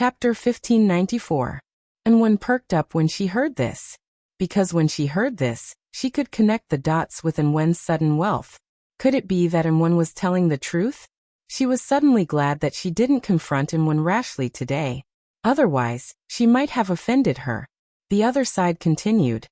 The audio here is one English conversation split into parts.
Chapter 1594. And one perked up when she heard this. Because when she heard this, she could connect the dots with Wen's sudden wealth. Could it be that Wen was telling the truth? She was suddenly glad that she didn't confront Wen rashly today. Otherwise, she might have offended her. The other side continued.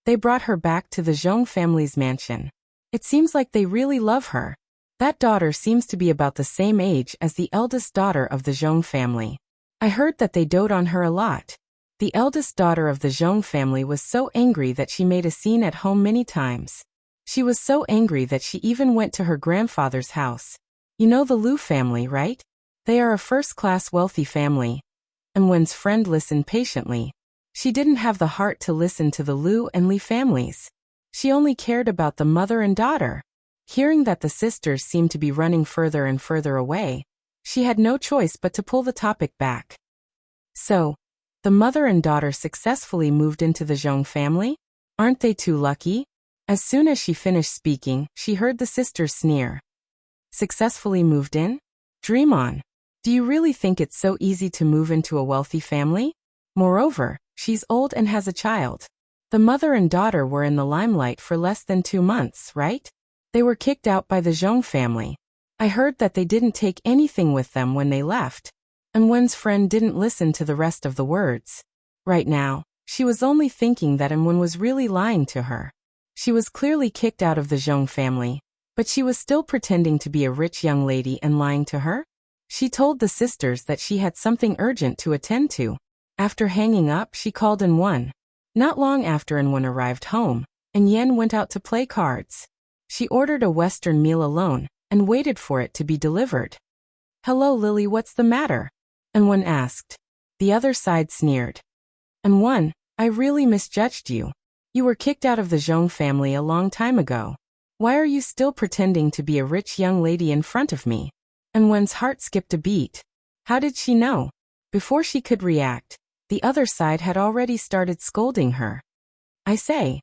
They brought her back to the Zhong family's mansion. It seems like they really love her. That daughter seems to be about the same age as the eldest daughter of the Zhong family. I heard that they dote on her a lot. The eldest daughter of the Zhong family was so angry that she made a scene at home many times. She was so angry that she even went to her grandfather's house. You know the Liu family, right? They are a first-class wealthy family. And Wen's friend listened patiently. She didn't have the heart to listen to the Liu and Li families. She only cared about the mother and daughter. Hearing that the sisters seemed to be running further and further away, she had no choice but to pull the topic back. So, the mother and daughter successfully moved into the Zhong family? Aren't they too lucky? As soon as she finished speaking, she heard the sisters sneer. Successfully moved in? Dream on. Do you really think it's so easy to move into a wealthy family? Moreover, she's old and has a child. The mother and daughter were in the limelight for less than 2 months, right? They were kicked out by the Zhong family. I heard that they didn't take anything with them when they left. And Wen's friend didn't listen to the rest of the words. Right now, she was only thinking that Wen was really lying to her. She was clearly kicked out of the Zhong family, but she was still pretending to be a rich young lady and lying to her? She told the sisters that she had something urgent to attend to. After hanging up, she called Wen. Not long after Wen arrived home, Yen went out to play cards. She ordered a Western meal alone, and waited for it to be delivered. Hello Lily, what's the matter? Wen asked. The other side sneered. Wen, I really misjudged you. You were kicked out of the Zhong family a long time ago. Why are you still pretending to be a rich young lady in front of me? Wen's heart skipped a beat. How did she know? Before she could react, the other side had already started scolding her. I say,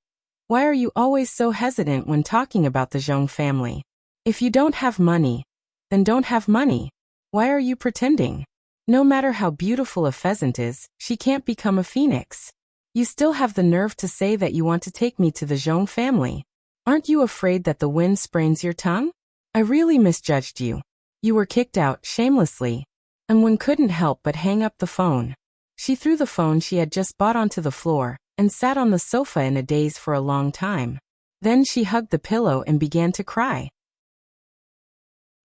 why are you always so hesitant when talking about the Zhong family? If you don't have money, then don't have money. Why are you pretending? No matter how beautiful a pheasant is, she can't become a phoenix. You still have the nerve to say that you want to take me to the Zhong family. Aren't you afraid that the wind sprains your tongue? I really misjudged you. You were kicked out shamelessly. Wen couldn't help but hang up the phone. She threw the phone she had just bought onto the floor, and sat on the sofa in a daze for a long time. Then she hugged the pillow and began to cry.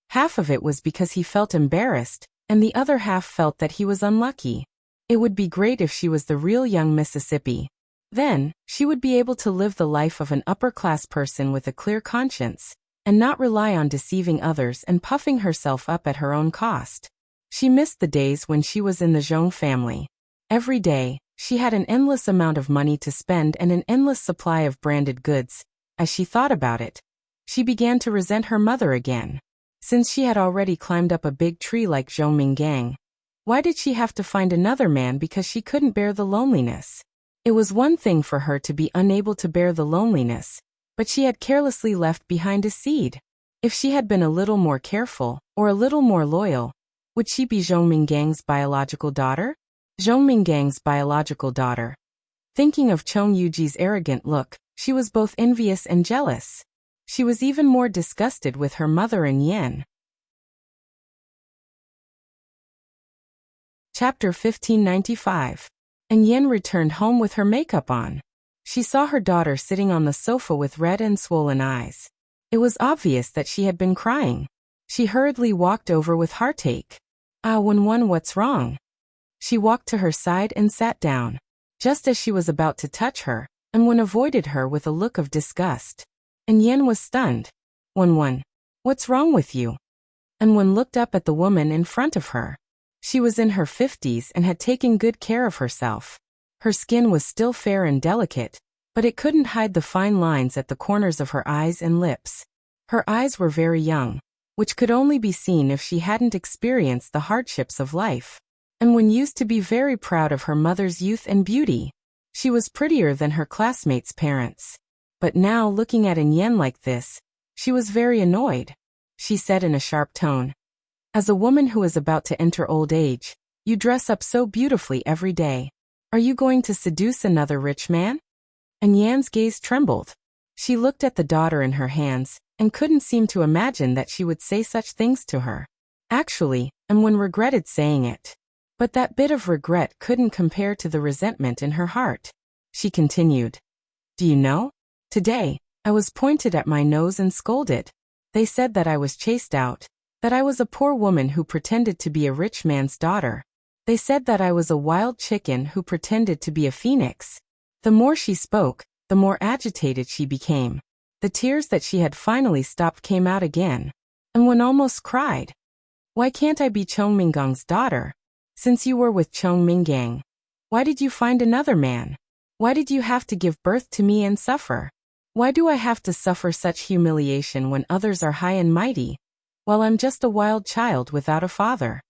Half of it was because he felt embarrassed, and the other half felt that he was unlucky. It would be great if she was the real young Mississippi. Then, she would be able to live the life of an upper-class person with a clear conscience, and not rely on deceiving others and puffing herself up at her own cost. She missed the days when she was in the Zhong family. Every day, she had an endless amount of money to spend and an endless supply of branded goods. As she thought about it, she began to resent her mother again. Since she had already climbed up a big tree like Zhong Minggang, why did she have to find another man because she couldn't bear the loneliness? It was one thing for her to be unable to bear the loneliness, but she had carelessly left behind a seed. If she had been a little more careful, or a little more loyal, would she be Zhong Minggang's biological daughter? Zhong Minggang's biological daughter. Thinking of Chong Yuji's arrogant look, she was both envious and jealous. She was even more disgusted with her mother and Yen. Chapter 1595. Yen returned home with her makeup on. She saw her daughter sitting on the sofa with red and swollen eyes. It was obvious that she had been crying. She hurriedly walked over with heartache. Wen, what's wrong? She walked to her side and sat down. Just as she was about to touch her, Wen avoided her with a look of disgust. Yen was stunned. Wen, what's wrong with you? Wen looked up at the woman in front of her. She was in her 50s and had taken good care of herself. Her skin was still fair and delicate, but it couldn't hide the fine lines at the corners of her eyes and lips. Her eyes were very young, which could only be seen if she hadn't experienced the hardships of life. Wen used to be very proud of her mother's youth and beauty. She was prettier than her classmates' parents. But now, looking at Yen like this, she was very annoyed. She said in a sharp tone, as a woman who is about to enter old age, You dress up so beautifully every day. Are you going to seduce another rich man? And Yan's gaze trembled. She looked at the daughter in her hands, and couldn't seem to imagine that she would say such things to her. Actually, Eunwon regretted saying it. But that bit of regret couldn't compare to the resentment in her heart. She continued. Do you know? Today, I was pointed at my nose and scolded. They said that I was chased out, that I was a poor woman who pretended to be a rich man's daughter. They said that I was a wild chicken who pretended to be a phoenix. The more she spoke, the more agitated she became. The tears that she had finally stopped came out again. Eunwon almost cried. Why can't I be Cheong Mingang's daughter? Since you were with Cheong Mingang, why did you find another man? Why did you have to give birth to me and suffer? Why do I have to suffer such humiliation when others are high and mighty, while I'm just a wild child without a father?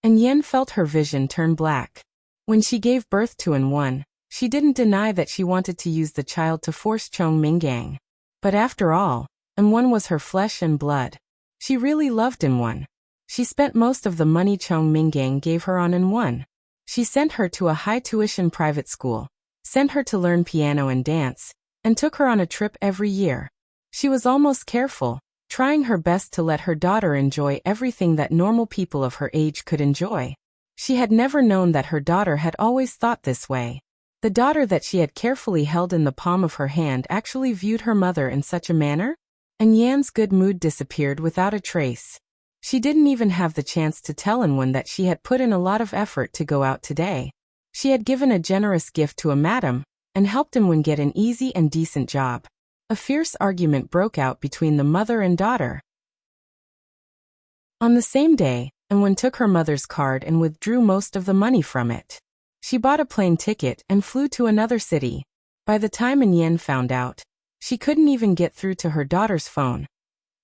And Yen felt her vision turn black. When she gave birth to Eunwon, she didn't deny that she wanted to use the child to force Cheong Mingang. But after all, Eunwon was her flesh and blood. She really loved Eunwon. She spent most of the money Cheong Mingang gave her on Eunwon. She sent her to a high-tuition private school, sent her to learn piano and dance, and took her on a trip every year. She was almost careful, trying her best to let her daughter enjoy everything that normal people of her age could enjoy. She had never known that her daughter had always thought this way. The daughter that she had carefully held in the palm of her hand actually viewed her mother in such a manner? And Yan's good mood disappeared without a trace. She didn't even have the chance to tell Eunwon that she had put in a lot of effort to go out today. She had given a generous gift to a madam, and helped Eunwon get an easy and decent job. A fierce argument broke out between the mother and daughter. On the same day, Eunwon took her mother's card and withdrew most of the money from it. She bought a plane ticket and flew to another city. By the time Yen found out, she couldn't even get through to her daughter's phone.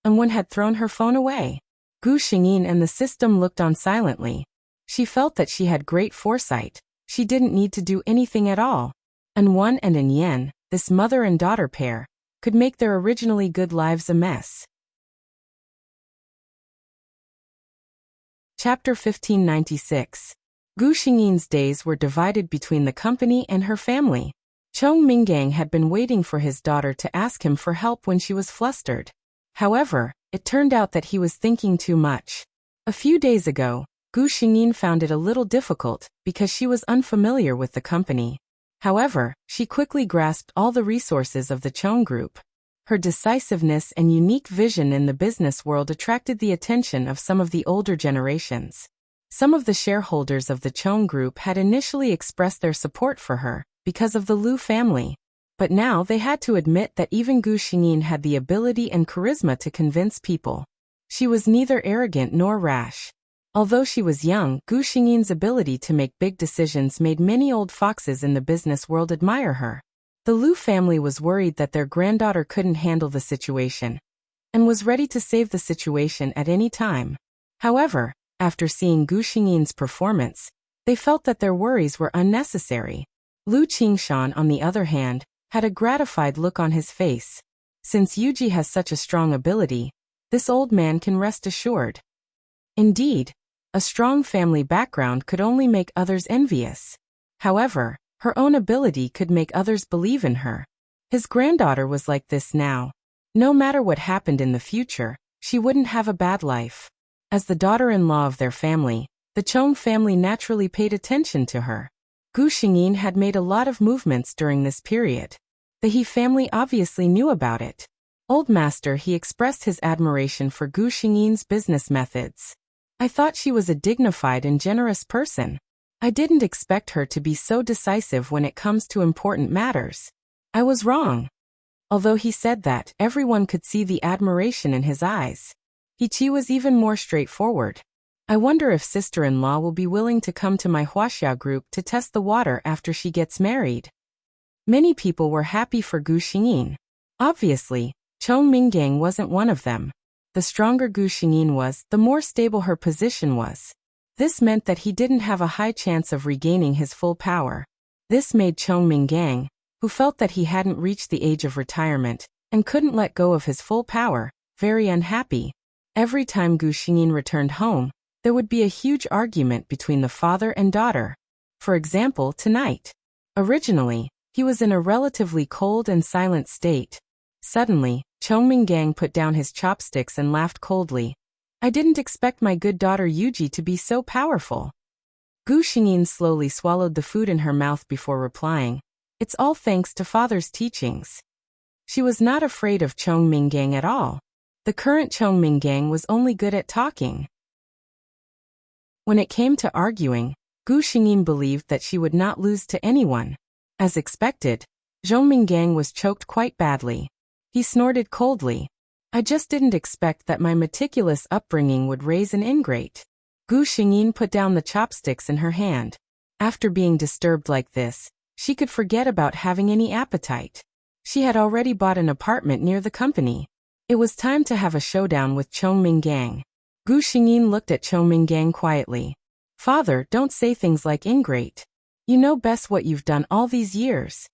Eunwon had thrown her phone away. Gu Xingyin and the system looked on silently. She felt that she had great foresight. She didn't need to do anything at all. Eunwon and Yen, this mother and daughter pair, could make their originally good lives a mess. Chapter 1596. Gu Xingyin's days were divided between the company and her family. Cheong Mingang had been waiting for his daughter to ask him for help when she was flustered. However, it turned out that he was thinking too much. A few days ago, Gu Xingyin found it a little difficult because she was unfamiliar with the company. However, she quickly grasped all the resources of the Cheong Group. Her decisiveness and unique vision in the business world attracted the attention of some of the older generations. Some of the shareholders of the Cheong Group had initially expressed their support for her because of the Liu family. But now they had to admit that even Gu Xingyin had the ability and charisma to convince people. She was neither arrogant nor rash. Although she was young, Gu Xingyin's ability to make big decisions made many old foxes in the business world admire her. The Liu family was worried that their granddaughter couldn't handle the situation, and was ready to save the situation at any time. However, after seeing Gu Xingyin's performance, they felt that their worries were unnecessary. Liu Qingshan, on the other hand, had a gratified look on his face. Since Yuji has such a strong ability, this old man can rest assured. Indeed, a strong family background could only make others envious. However, her own ability could make others believe in her. His granddaughter was like this now. No matter what happened in the future, she wouldn't have a bad life. As the daughter-in-law of their family, the Cheong family naturally paid attention to her. Gu Xingyin had made a lot of movements during this period. The He family obviously knew about it. Old Master He expressed his admiration for Gu Xingyin's business methods. I thought she was a dignified and generous person. I didn't expect her to be so decisive when it comes to important matters. I was wrong. Although he said that, everyone could see the admiration in his eyes. Ichi was even more straightforward. I wonder if sister-in-law will be willing to come to my Huaxia group to test the water after she gets married. Many people were happy for Gu Xingyin. Obviously, Cheong Mingang wasn't one of them. The stronger Gu Xingyin was, the more stable her position was. This meant that he didn't have a high chance of regaining his full power. This made Cheong Mingang, who felt that he hadn't reached the age of retirement, and couldn't let go of his full power, very unhappy. Every time Gu Xingyin returned home, There would be a huge argument between the father and daughter. For example, tonight. Originally, he was in a relatively cold and silent state. Suddenly, Chongming put down his chopsticks and laughed coldly. I didn't expect my good daughter Yuji to be so powerful. Gu Xingyin slowly swallowed the food in her mouth before replying, it's all thanks to father's teachings. She was not afraid of Chongming at all. The current Chongming was only good at talking. When it came to arguing, Gu Xingyin believed that she would not lose to anyone. As expected, Zhongming was choked quite badly. He snorted coldly. I just didn't expect that my meticulous upbringing would raise an ingrate. Gu Xingyin put down the chopsticks in her hand. After being disturbed like this, she could forget about having any appetite. She had already bought an apartment near the company. It was time to have a showdown with Chongming. Gu Xingyin looked at Chongming quietly. Father, don't say things like ingrate. You know best what you've done all these years.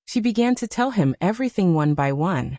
She began to tell him everything one by one.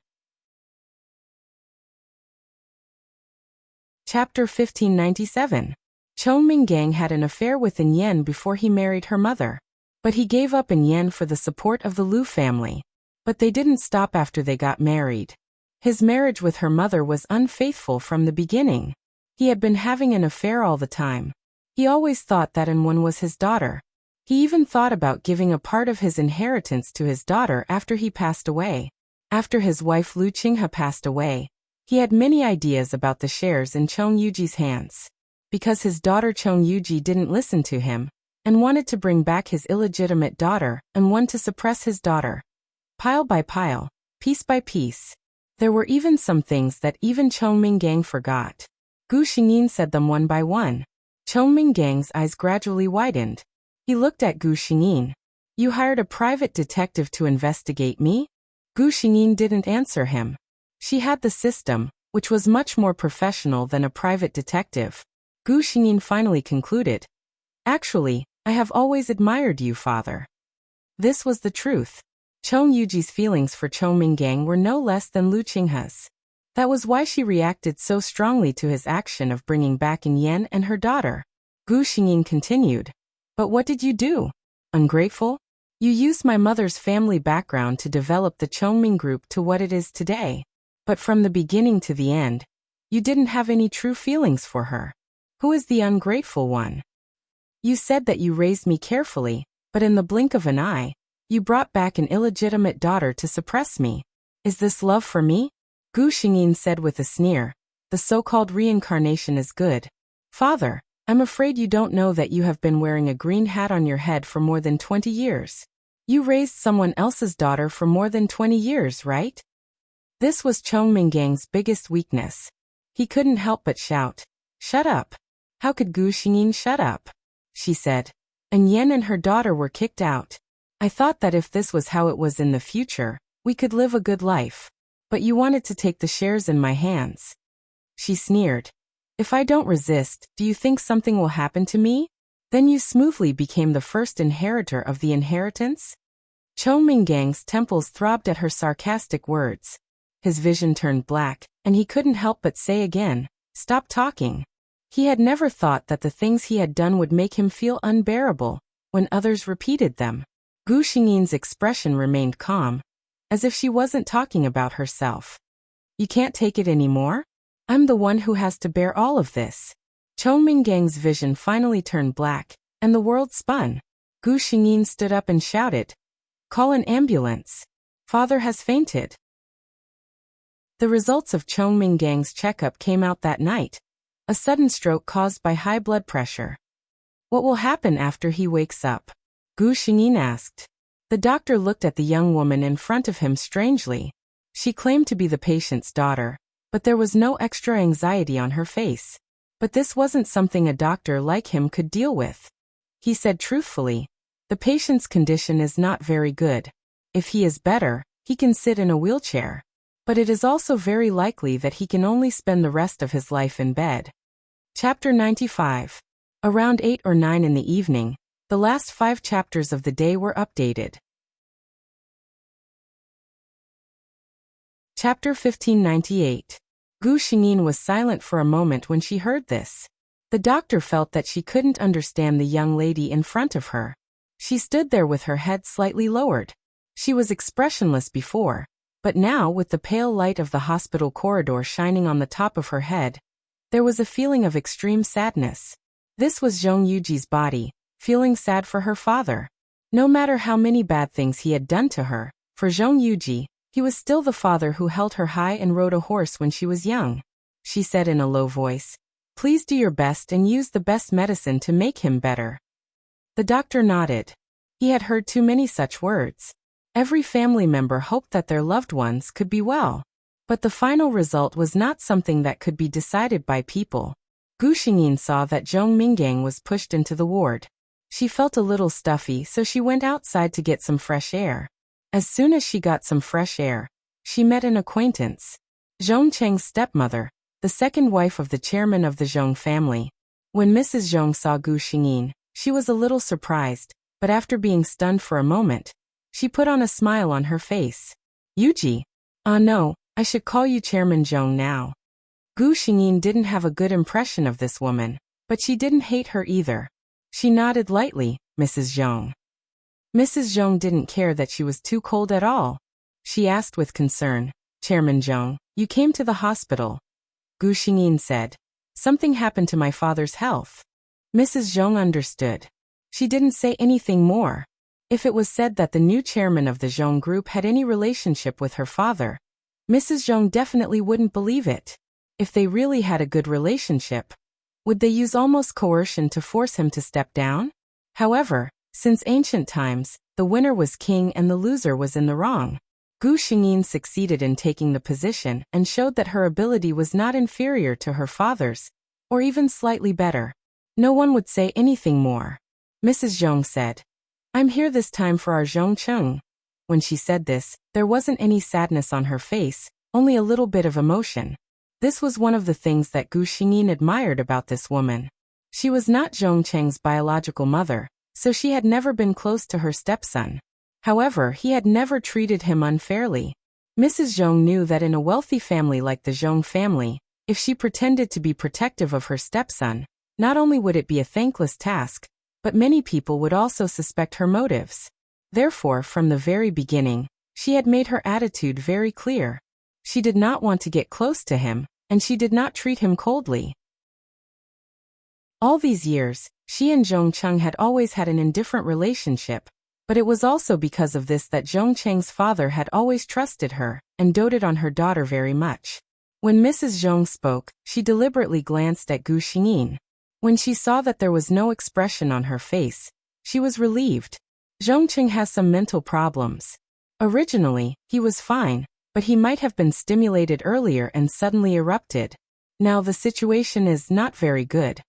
Chapter 1597. Chongming had an affair with An Yen before he married her mother. But he gave up An Yen for the support of the Liu family. But they didn't stop after they got married. His marriage with her mother was unfaithful from the beginning. He had been having an affair all the time. He always thought that An Wen was his daughter. He even thought about giving a part of his inheritance to his daughter after he passed away. After his wife Liu Qinghe passed away, he had many ideas about the shares in Chong Yuji's hands. Because his daughter Chong Yuji didn't listen to him, and wanted to bring back his illegitimate daughter, and wanted to suppress his daughter. Pile by pile, piece by piece. There were even some things that even Chongming forgot. Gu Xingyin said them one by one. Chongming's eyes gradually widened. He looked at Gu Xingyin. You hired a private detective to investigate me? Gu Xingyin didn't answer him. She had the system, which was much more professional than a private detective. Gu Xingyin finally concluded. Actually, I have always admired you, father. This was the truth. Chong Yuji's feelings for Chongming were no less than Liu Qinghe's. That was why she reacted so strongly to his action of bringing back An Yen and her daughter. Gu Xingyin continued. But what did you do? Ungrateful? You used my mother's family background to develop the Chongming group to what it is today. But from the beginning to the end, you didn't have any true feelings for her. Who is the ungrateful one? You said that you raised me carefully, but in the blink of an eye, you brought back an illegitimate daughter to suppress me. Is this love for me? Gu Xingyin said with a sneer. The so-called reincarnation is good. Father, I'm afraid you don't know that you have been wearing a green hat on your head for more than 20 years. You raised someone else's daughter for more than 20 years, right? This was Chongming's biggest weakness. He couldn't help but shout. Shut up. How could Gu Xingyin shut up? She said. An Yen and her daughter were kicked out. I thought that if this was how it was in the future, we could live a good life. But you wanted to take the shares in my hands. She sneered. If I don't resist, do you think something will happen to me? Then you smoothly became the first inheritor of the inheritance? Chongming's temples throbbed at her sarcastic words. His vision turned black, and he couldn't help but say again, stop talking. He had never thought that the things he had done would make him feel unbearable, when others repeated them. Gu Xingyin's expression remained calm, as if she wasn't talking about herself. You can't take it anymore? I'm the one who has to bear all of this. Chongming's vision finally turned black, and the world spun. Gu Xingyin stood up and shouted, call an ambulance. Father has fainted. The results of Chongming's checkup came out that night. A sudden stroke caused by high blood pressure. What will happen after he wakes up? Gu Xingyin asked. The doctor looked at the young woman in front of him strangely. She claimed to be the patient's daughter, but there was no extra anxiety on her face. But this wasn't something a doctor like him could deal with. He said truthfully, the patient's condition is not very good. If he is better, he can sit in a wheelchair. But it is also very likely that he can only spend the rest of his life in bed. Chapter 95. Around 8 or 9 in the evening, the last 5 chapters of the day were updated. Chapter 1598. Gu Xingyin was silent for a moment when she heard this. The doctor felt that she couldn't understand the young lady in front of her. She stood there with her head slightly lowered. She was expressionless before, but now with the pale light of the hospital corridor shining on the top of her head, there was a feeling of extreme sadness. This was Zhong Yuji's body, feeling sad for her father. No matter how many bad things he had done to her, for Zhong Yuji, he was still the father who held her high and rode a horse when she was young. She said in a low voice, "Please do your best and use the best medicine to make him better." The doctor nodded. He had heard too many such words. Every family member hoped that their loved ones could be well. But the final result was not something that could be decided by people. Gu Xingyin saw that Zhong Minggang was pushed into the ward. She felt a little stuffy, so she went outside to get some fresh air. As soon as she got some fresh air, she met an acquaintance. Zhong Cheng's stepmother, the second wife of the chairman of the Zhong family. When Mrs. Zhong saw Gu Xingyin, she was a little surprised, but after being stunned for a moment, she put on a smile on her face. "Yuji? No, I should call you Chairman Zhong now." Gu Xingyin didn't have a good impression of this woman, but she didn't hate her either. She nodded lightly, "Mrs. Zhong." Mrs. Zhong didn't care that she was too cold at all. She asked with concern, "Chairman Zhong, you came to the hospital." Gu Xingyin said, "Something happened to my father's health." Mrs. Zhong understood. She didn't say anything more. If it was said that the new chairman of the Zhong group had any relationship with her father, Mrs. Zhong definitely wouldn't believe it. If they really had a good relationship, would they use almost coercion to force him to step down? However, since ancient times, the winner was king and the loser was in the wrong. Gu Xingyin succeeded in taking the position and showed that her ability was not inferior to her father's, or even slightly better. No one would say anything more. Mrs. Zhong said, "I'm here this time for our Zhong Cheng." When she said this, there wasn't any sadness on her face, only a little bit of emotion. This was one of the things that Gu Xingyin admired about this woman. She was not Zhong Cheng's biological mother, so she had never been close to her stepson. However, he had never treated him unfairly. Mrs. Zhong knew that in a wealthy family like the Zhong family, if she pretended to be protective of her stepson, not only would it be a thankless task, but many people would also suspect her motives. Therefore, from the very beginning, she had made her attitude very clear. She did not want to get close to him, and she did not treat him coldly. All these years, she and Zhong Cheng had always had an indifferent relationship, but it was also because of this that Zhong Cheng's father had always trusted her and doted on her daughter very much. When Mrs. Zhong spoke, she deliberately glanced at Gu Xingyin. When she saw that there was no expression on her face, she was relieved. Zhong Cheng has some mental problems. Originally, he was fine, but he might have been stimulated earlier and suddenly erupted. Now the situation is not very good.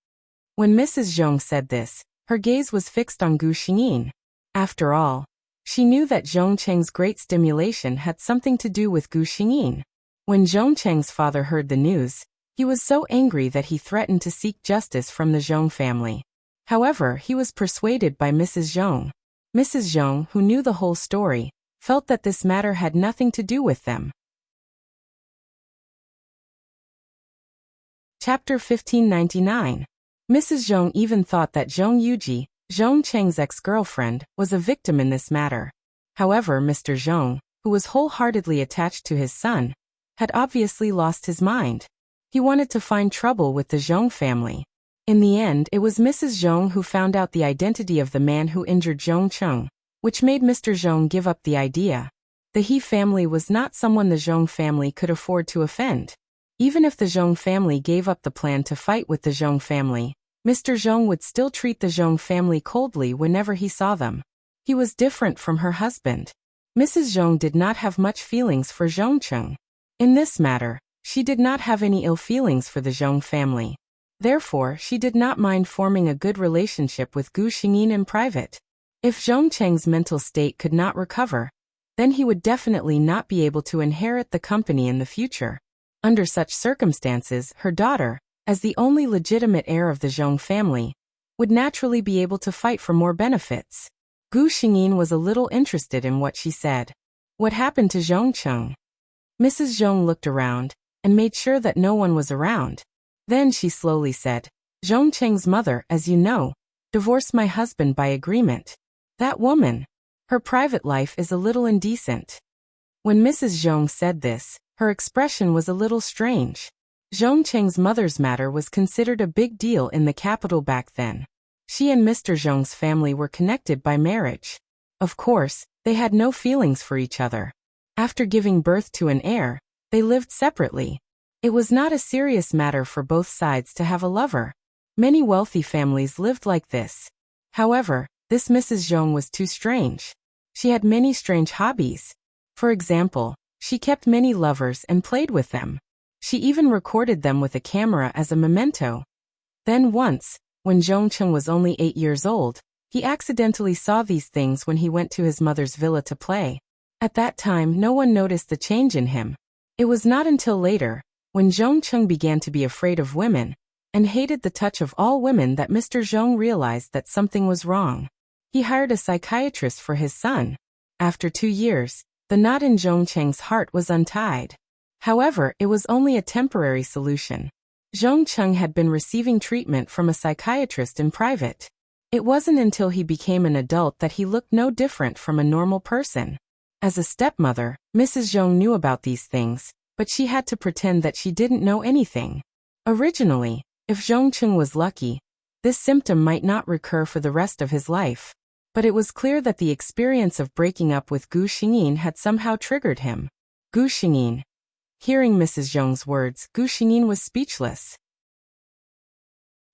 When Mrs. Zhong said this, her gaze was fixed on Gu Xingyin. After all, she knew that Zhong Cheng's great stimulation had something to do with Gu Xingyin. When Zhong Cheng's father heard the news, he was so angry that he threatened to seek justice from the Zhong family. However, he was persuaded by Mrs. Zhong. Mrs. Zhong, who knew the whole story, felt that this matter had nothing to do with them. Chapter 1599. Mrs. Zhong even thought that Zhong Yuji, Zhong Cheng's ex-girlfriend, was a victim in this matter. However, Mr. Zhong, who was wholeheartedly attached to his son, had obviously lost his mind. He wanted to find trouble with the Zhong family. In the end, it was Mrs. Zhong who found out the identity of the man who injured Zhong Cheng, which made Mr. Zhong give up the idea. The He family was not someone the Zhong family could afford to offend. Even if the Zhong family gave up the plan to fight with the Zhong family, Mr. Zhong would still treat the Zhong family coldly whenever he saw them. He was different from her husband. Mrs. Zhong did not have much feelings for Zhong Cheng. In this matter, she did not have any ill feelings for the Zhong family. Therefore, she did not mind forming a good relationship with Gu Xingyin in private. If Zhong Cheng's mental state could not recover, then he would definitely not be able to inherit the company in the future. Under such circumstances, her daughter, as the only legitimate heir of the Zhong family, would naturally be able to fight for more benefits. Gu Xingyin was a little interested in what she said. What happened to Zhong Cheng? Mrs. Zhong looked around and made sure that no one was around. Then she slowly said, Zhong Cheng's mother, as you know, divorced my husband by agreement. That woman. Her private life is a little indecent. When Mrs. Zhong said this, her expression was a little strange. Zhong Cheng's mother's matter was considered a big deal in the capital back then. She and Mr. Zhong's family were connected by marriage. Of course, they had no feelings for each other. After giving birth to an heir, they lived separately. It was not a serious matter for both sides to have a lover. Many wealthy families lived like this. However, this Mrs. Zhong was too strange. She had many strange hobbies. For example, she kept many lovers and played with them. She even recorded them with a camera as a memento. Then once, when Zhong Cheng was only 8 years old, he accidentally saw these things when he went to his mother's villa to play. At that time, no one noticed the change in him. It was not until later, when Zhong Cheng began to be afraid of women and hated the touch of all women, that Mr. Zhong realized that something was wrong. He hired a psychiatrist for his son. After 2 years, the knot in Zhong Cheng's heart was untied. However, it was only a temporary solution. Zhong Cheng had been receiving treatment from a psychiatrist in private. It wasn't until he became an adult that he looked no different from a normal person. As a stepmother, Mrs. Zhong knew about these things, but she had to pretend that she didn't know anything. Originally, if Zhong Cheng was lucky, this symptom might not recur for the rest of his life. But it was clear that the experience of breaking up with Gu Xingyin had somehow triggered him. Gu Xingyin. Hearing Mrs. Zhong's words, Gu Xingyin was speechless.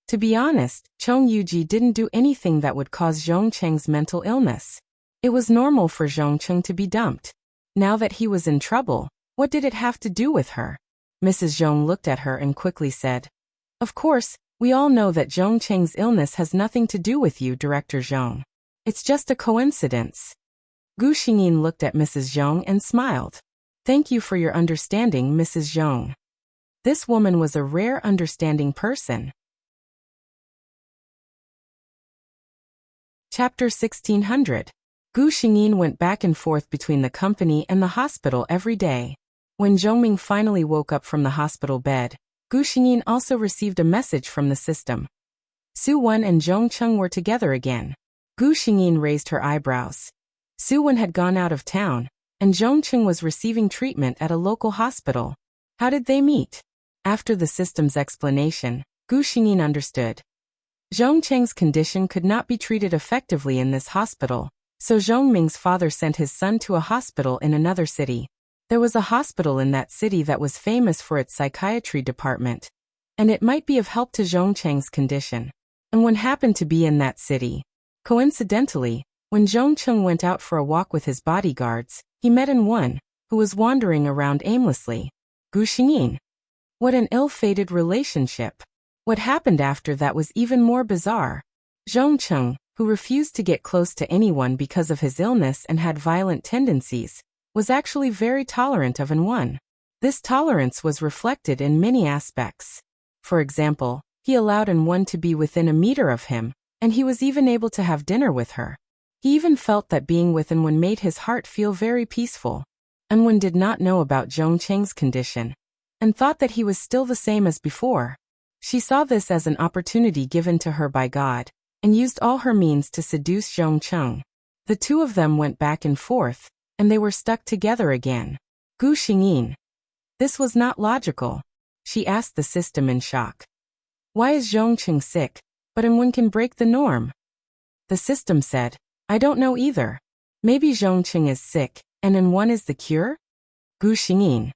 To be honest, Chong Yuji didn't do anything that would cause Zhong Cheng's mental illness. It was normal for Zhong Cheng to be dumped. Now that he was in trouble, what did it have to do with her? Mrs. Zhong looked at her and quickly said, "Of course, we all know that Zhong Cheng's illness has nothing to do with you, Director Zhong. It's just a coincidence." Gu Xingyin looked at Mrs. Zhong and smiled. "Thank you for your understanding, Mrs. Zhong." This woman was a rare understanding person. Chapter 1600. Gu Xingyin went back and forth between the company and the hospital every day. When Zhongming finally woke up from the hospital bed, Gu Xingyin also received a message from the system. Su Wen and Zhong Cheng were together again. Gu Xingyin raised her eyebrows. Su Wen had gone out of town, and Zhong Cheng was receiving treatment at a local hospital. How did they meet? After the system's explanation, Gu Xingyin understood. Zhong Cheng's condition could not be treated effectively in this hospital, so Zhongming's father sent his son to a hospital in another city. There was a hospital in that city that was famous for its psychiatry department, and it might be of help to Zhong Cheng's condition. And one happened to be in that city. Coincidentally, when Zhong Cheng went out for a walk with his bodyguards, he met one who was wandering around aimlessly. Gu Xingyin. What an ill-fated relationship. What happened after that was even more bizarre. Zhong Cheng, who refused to get close to anyone because of his illness and had violent tendencies, was actually very tolerant of one. This tolerance was reflected in many aspects. For example, he allowed one to be within a meter of him, and he was even able to have dinner with her. He even felt that being with one made his heart feel very peaceful. One did not know about Zhong Cheng's condition, and thought that he was still the same as before. She saw this as an opportunity given to her by God, and used all her means to seduce Zhong Cheng. The two of them went back and forth, and they were stuck together again. Gu Xingyin. This was not logical. She asked the system in shock. Why is Zhong Cheng sick, but one can break the norm? The system said, I don't know either. Maybe Zhong Cheng is sick, and one is the cure? Gu Xingyin.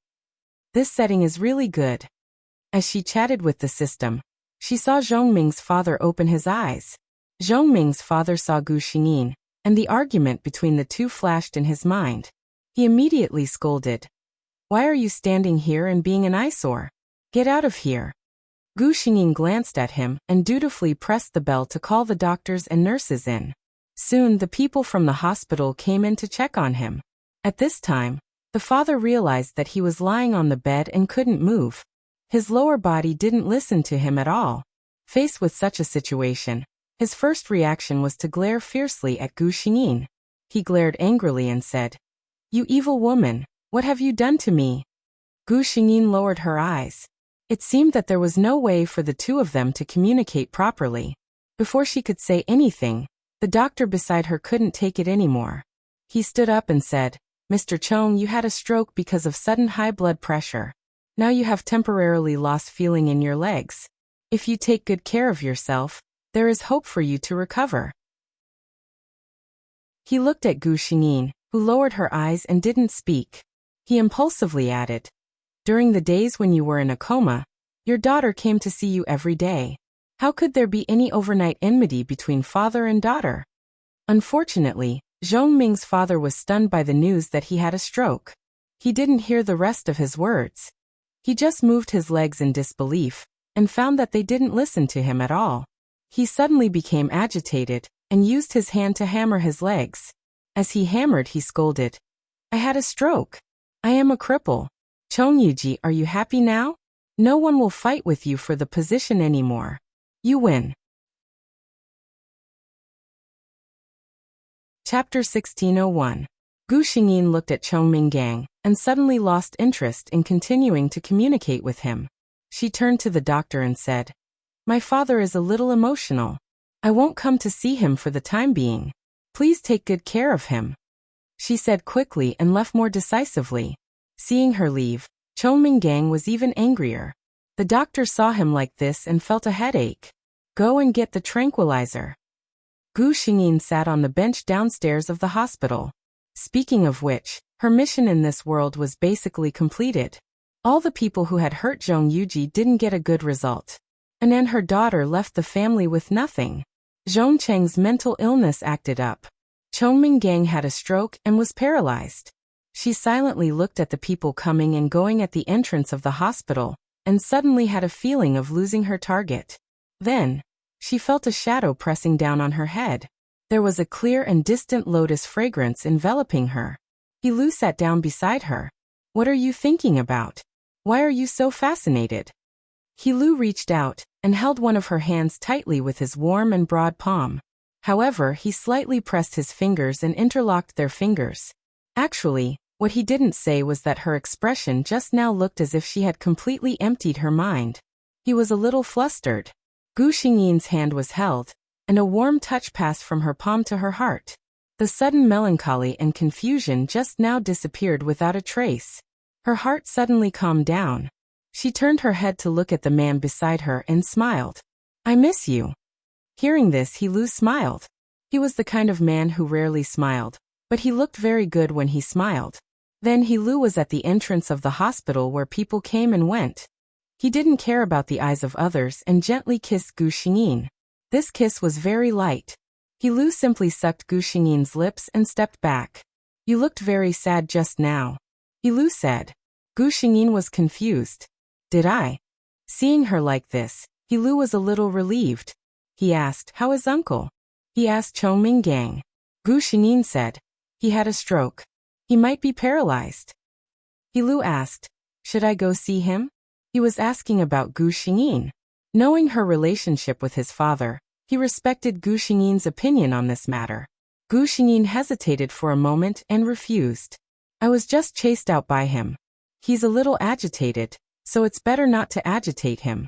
This setting is really good. As she chatted with the system, she saw Zhongming's father open his eyes. Zhongming's father saw Gu Xingyin, and the argument between the two flashed in his mind. He immediately scolded. Why are you standing here and being an eyesore? Get out of here. Gu Xingyin glanced at him and dutifully pressed the bell to call the doctors and nurses in. Soon the people from the hospital came in to check on him. At this time, the father realized that he was lying on the bed and couldn't move. His lower body didn't listen to him at all. Faced with such a situation, his first reaction was to glare fiercely at Gu Xingyin. He glared angrily and said, You evil woman, what have you done to me? Gu Xingyin lowered her eyes. It seemed that there was no way for the two of them to communicate properly. Before she could say anything, the doctor beside her couldn't take it anymore. He stood up and said, "Mr. Chong, you had a stroke because of sudden high blood pressure. Now you have temporarily lost feeling in your legs. If you take good care of yourself, there is hope for you to recover." He looked at Gu Xingyin, who lowered her eyes and didn't speak. He impulsively added, "During the days when you were in a coma, your daughter came to see you every day. How could there be any overnight enmity between father and daughter?" Unfortunately, Zhong Ming's father was stunned by the news that he had a stroke. He didn't hear the rest of his words. He just moved his legs in disbelief, and found that they didn't listen to him at all. He suddenly became agitated, and used his hand to hammer his legs. As he hammered, he scolded, "I had a stroke. I am a cripple. Chong Yuji, are you happy now? No one will fight with you for the position anymore. You win." Chapter 1601. Gu Xingyin looked at Chong Minggang, and suddenly lost interest in continuing to communicate with him. She turned to the doctor and said, "My father is a little emotional. I won't come to see him for the time being. Please take good care of him," she said quickly and left more decisively. Seeing her leave, Chong Minggang was even angrier. The doctor saw him like this and felt a headache. "Go and get the tranquilizer." Gu Xingyin sat on the bench downstairs of the hospital. Speaking of which, her mission in this world was basically completed. All the people who had hurt Zhong Yuji didn't get a good result. And then her daughter left the family with nothing. Zhong Cheng's mental illness acted up. Chong Minggang had a stroke and was paralyzed. She silently looked at the people coming and going at the entrance of the hospital, and suddenly had a feeling of losing her target. Then, she felt a shadow pressing down on her head. There was a clear and distant lotus fragrance enveloping her. Lu sat down beside her. "What are you thinking about? Why are you so fascinated?" Lu reached out, and held one of her hands tightly with his warm and broad palm. However, he slightly pressed his fingers and interlocked their fingers. Actually, what he didn't say was that her expression just now looked as if she had completely emptied her mind. He was a little flustered. Gu Xingyin's hand was held, and a warm touch passed from her palm to her heart. The sudden melancholy and confusion just now disappeared without a trace. Her heart suddenly calmed down. She turned her head to look at the man beside her and smiled. "I miss you." Hearing this, Lu smiled. He was the kind of man who rarely smiled, but he looked very good when he smiled. Then Lu was at the entrance of the hospital where people came and went. He didn't care about the eyes of others and gently kissed Gu Xingyin. This kiss was very light. Lu simply sucked Gu Xingyin's lips and stepped back. "You looked very sad just now," Lu said. Gu Xingyin was confused. "Did I?" Seeing her like this, Lu was a little relieved. He asked, "How is uncle?" He asked Chong Minggang. Gu Xingyin said, "He had a stroke. He might be paralyzed." Lu asked, "Should I go see him?" He was asking about Gu Xingyin. Knowing her relationship with his father, he respected Gu Xingyin's opinion on this matter. Gu Xingyin hesitated for a moment and refused. "I was just chased out by him. He's a little agitated, so it's better not to agitate him."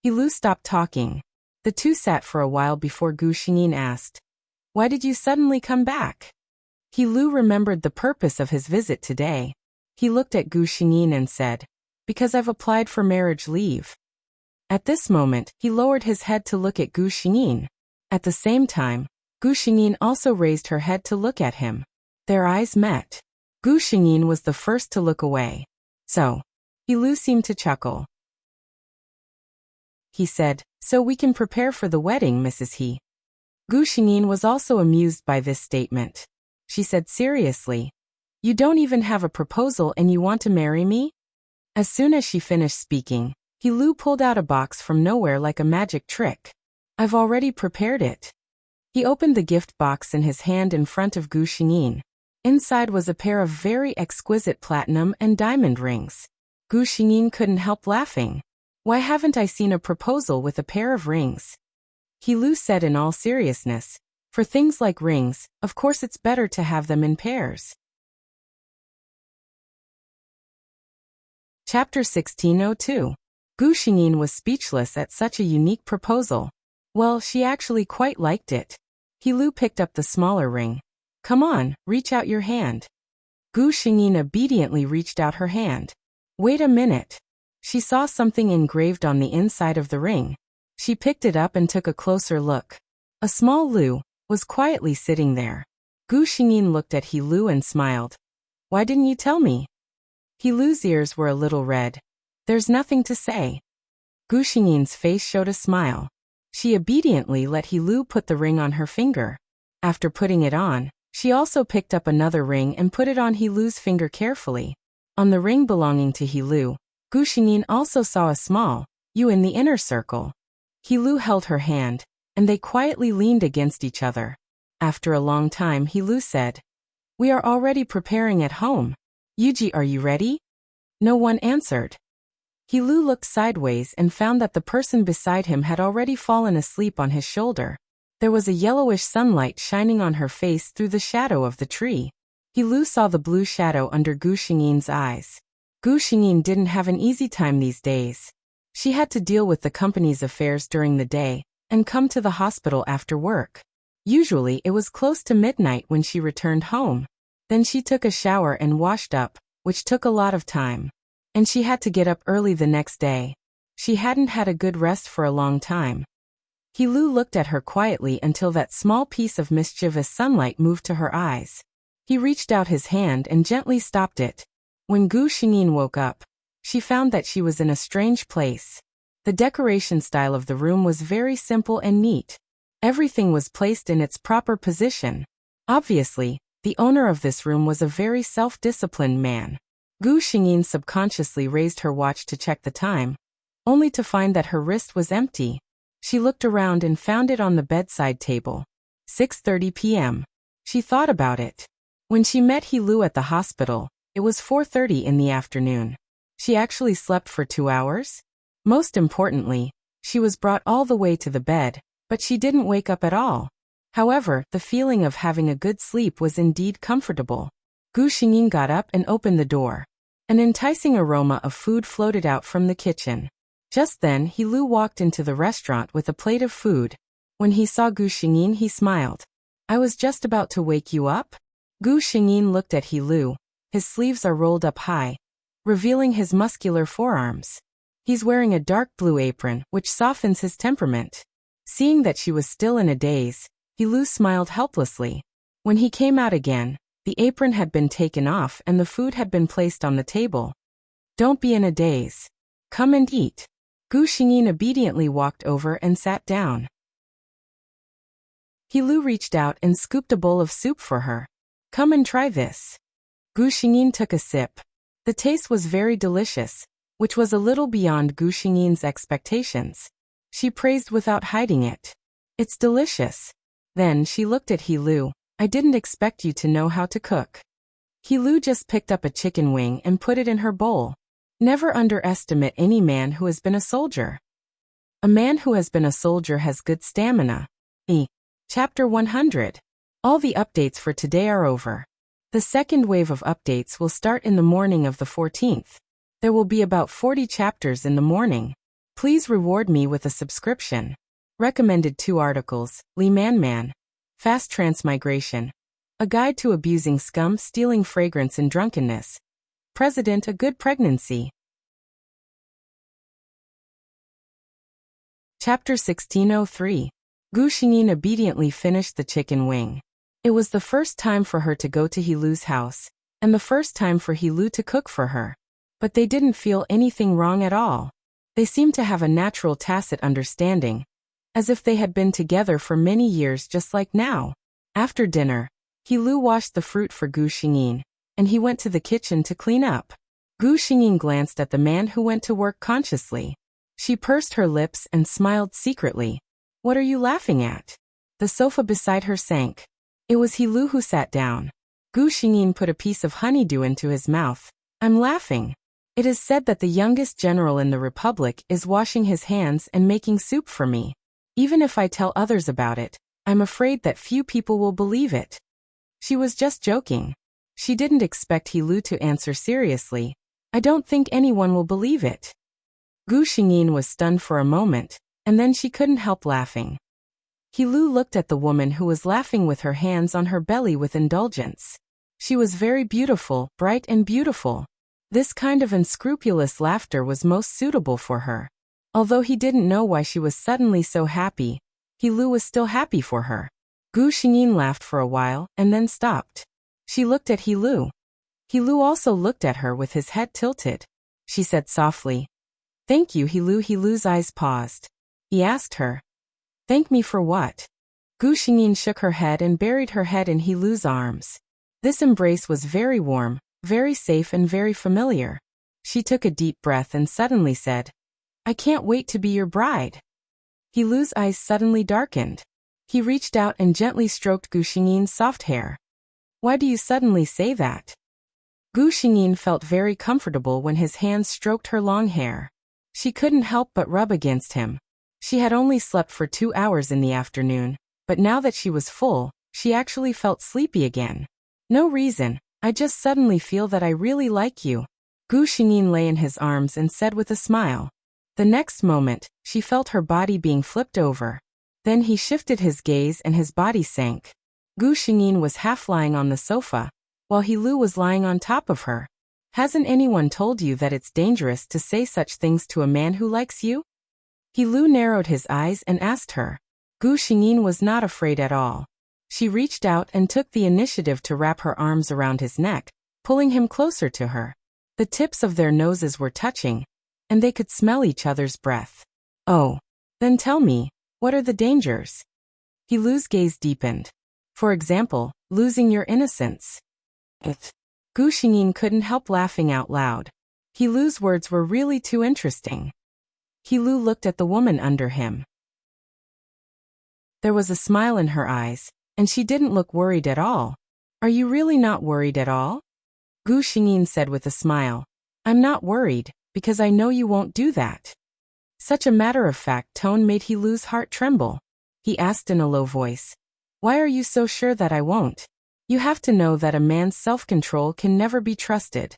Lu stopped talking. The two sat for a while before Gu Xingyin asked, "Why did you suddenly come back?" Lu remembered the purpose of his visit today. He looked at Gu Xingyin and said, "Because I've applied for marriage leave." At this moment, he lowered his head to look at Gu Xingyin. At the same time, Gu Xingyin also raised her head to look at him. Their eyes met. Gu Xingyin was the first to look away. "So?" Lu seemed to chuckle. He said, "So we can prepare for the wedding, Mrs. He." Gu Xingyin was also amused by this statement. She said seriously, "You don't even have a proposal and you want to marry me?" As soon as she finished speaking, Lu pulled out a box from nowhere like a magic trick. "I've already prepared it." He opened the gift box in his hand in front of Gu Xingyin. Inside was a pair of very exquisite platinum and diamond rings. Gu Xingyin couldn't help laughing. "Why haven't I seen a proposal with a pair of rings?" Lu said in all seriousness, "For things like rings, of course it's better to have them in pairs." Chapter 1602. Gu Xingyin was speechless at such a unique proposal. Well, she actually quite liked it. He Lu picked up the smaller ring. Come on, reach out your hand. Gu Xingyin obediently reached out her hand. Wait a minute. She saw something engraved on the inside of the ring. She picked it up and took a closer look. A small Lu was quietly sitting there. Gu Xingyin looked at He Lu and smiled. Why didn't you tell me? He Lu's ears were a little red. There's nothing to say. Gu Xingyin's face showed a smile. She obediently let He Lu put the ring on her finger. After putting it on, she also picked up another ring and put it on He Lu's finger carefully. On the ring belonging to He Lu, Gu Xingyin also saw a small U in the inner circle. He Lu held her hand, and they quietly leaned against each other. After a long time, He Lu said, We are already preparing at home. Yuji, are you ready? No one answered. He Lu looked sideways and found that the person beside him had already fallen asleep on his shoulder. There was a yellowish sunlight shining on her face through the shadow of the tree. He Lu saw the blue shadow under Gu Xingyin's eyes. Gu Xingyin didn't have an easy time these days. She had to deal with the company's affairs during the day and come to the hospital after work. Usually it was close to midnight when she returned home. Then she took a shower and washed up, which took a lot of time. And she had to get up early the next day. She hadn't had a good rest for a long time. He Lu looked at her quietly until that small piece of mischievous sunlight moved to her eyes. He reached out his hand and gently stopped it. When Gu Xingyin woke up, she found that she was in a strange place. The decoration style of the room was very simple and neat. Everything was placed in its proper position. Obviously, the owner of this room was a very self-disciplined man. Gu Xingyin subconsciously raised her watch to check the time, only to find that her wrist was empty. She looked around and found it on the bedside table. 6:30 p.m. She thought about it. When she met He Lu at the hospital, it was 4:30 in the afternoon. She actually slept for 2 hours? Most importantly, she was brought all the way to the bed, but she didn't wake up at all. However, the feeling of having a good sleep was indeed comfortable. Gu Xingyin got up and opened the door. An enticing aroma of food floated out from the kitchen. Just then, He Lu walked into the restaurant with a plate of food. When he saw Gu Xingyin, he smiled. I was just about to wake you up? Gu Xingyin looked at He Lu. His sleeves are rolled up high, revealing his muscular forearms. He's wearing a dark blue apron, which softens his temperament. Seeing that she was still in a daze, He Lu smiled helplessly. When he came out again, the apron had been taken off and the food had been placed on the table. Don't be in a daze. Come and eat. Gu Xingyin obediently walked over and sat down. He Lu reached out and scooped a bowl of soup for her. Come and try this. Gu Xingyin took a sip. The taste was very delicious, which was a little beyond Gu Xingyin's expectations. She praised without hiding it. It's delicious. Then she looked at He Lu. I didn't expect you to know how to cook. He Lu just picked up a chicken wing and put it in her bowl. Never underestimate any man who has been a soldier. A man who has been a soldier has good stamina. Chapter 100. All the updates for today are over. The second wave of updates will start in the morning of the 14th. There will be about 40 chapters in the morning. Please reward me with a subscription. Recommended 2 articles, Li Man Man. Fast Transmigration. A Guide to Abusing Scum, Stealing Fragrance and Drunkenness. President, A Good Pregnancy. Chapter 1603. Gu Xingyin obediently finished the chicken wing. It was the first time for her to go to He Lu's house, and the first time for He Lu to cook for her. But they didn't feel anything wrong at all. They seemed to have a natural tacit understanding, as if they had been together for many years just like now. After dinner, He Lu washed the fruit for Gu Xingyin, and he went to the kitchen to clean up. Gu Xingyin glanced at the man who went to work consciously. She pursed her lips and smiled secretly. What are you laughing at? The sofa beside her sank. It was He Lu who sat down. Gu Xingyin put a piece of honeydew into his mouth. I'm laughing. It is said that the youngest general in the Republic is washing his hands and making soup for me. Even if I tell others about it, I'm afraid that few people will believe it. She was just joking. She didn't expect He Lu to answer seriously. I don't think anyone will believe it. Gu Xingyin was stunned for a moment, and then she couldn't help laughing. Lu looked at the woman who was laughing with her hands on her belly with indulgence. She was very beautiful, bright and beautiful. This kind of unscrupulous laughter was most suitable for her. Although he didn't know why she was suddenly so happy, Lu was still happy for her. Gu Xingyin laughed for a while, and then stopped. She looked at Lu. Lu also looked at her with his head tilted. She said softly, "Thank you, Lu." Lu's eyes paused. He asked her, "Thank me for what?" Gu Xingyin shook her head and buried her head in Lu's arms. This embrace was very warm, very safe and very familiar. She took a deep breath and suddenly said, "I can't wait to be your bride." Lu's eyes suddenly darkened. He reached out and gently stroked Gu Xingyin's soft hair. "Why do you suddenly say that?" Gu Xingyin felt very comfortable when his hands stroked her long hair. She couldn't help but rub against him. She had only slept for 2 hours in the afternoon, but now that she was full, she actually felt sleepy again. "No reason, I just suddenly feel that I really like you." Gu Xingyin lay in his arms and said with a smile. The next moment, she felt her body being flipped over. Then he shifted his gaze and his body sank. Gu Xingyin was half lying on the sofa, while Lu was lying on top of her. "Hasn't anyone told you that it's dangerous to say such things to a man who likes you?" Lu narrowed his eyes and asked her. Gu Xingyin was not afraid at all. She reached out and took the initiative to wrap her arms around his neck, pulling him closer to her. The tips of their noses were touching, and they could smell each other's breath. "Oh, then tell me, what are the dangers?" Lu's gaze deepened. "For example, losing your innocence." Gu Xingyin couldn't help laughing out loud. Lu's words were really too interesting. Lu looked at the woman under him. There was a smile in her eyes, and she didn't look worried at all. "Are you really not worried at all?" Gu Xingyin said with a smile. "I'm not worried, because I know you won't do that." Such a matter-of-fact tone made Lu's heart tremble. He asked in a low voice, "Why are you so sure that I won't? You have to know that a man's self-control can never be trusted."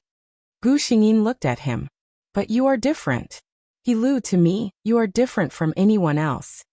Gu Xingyin looked at him. "But you are different. Lu, to me, you are different from anyone else."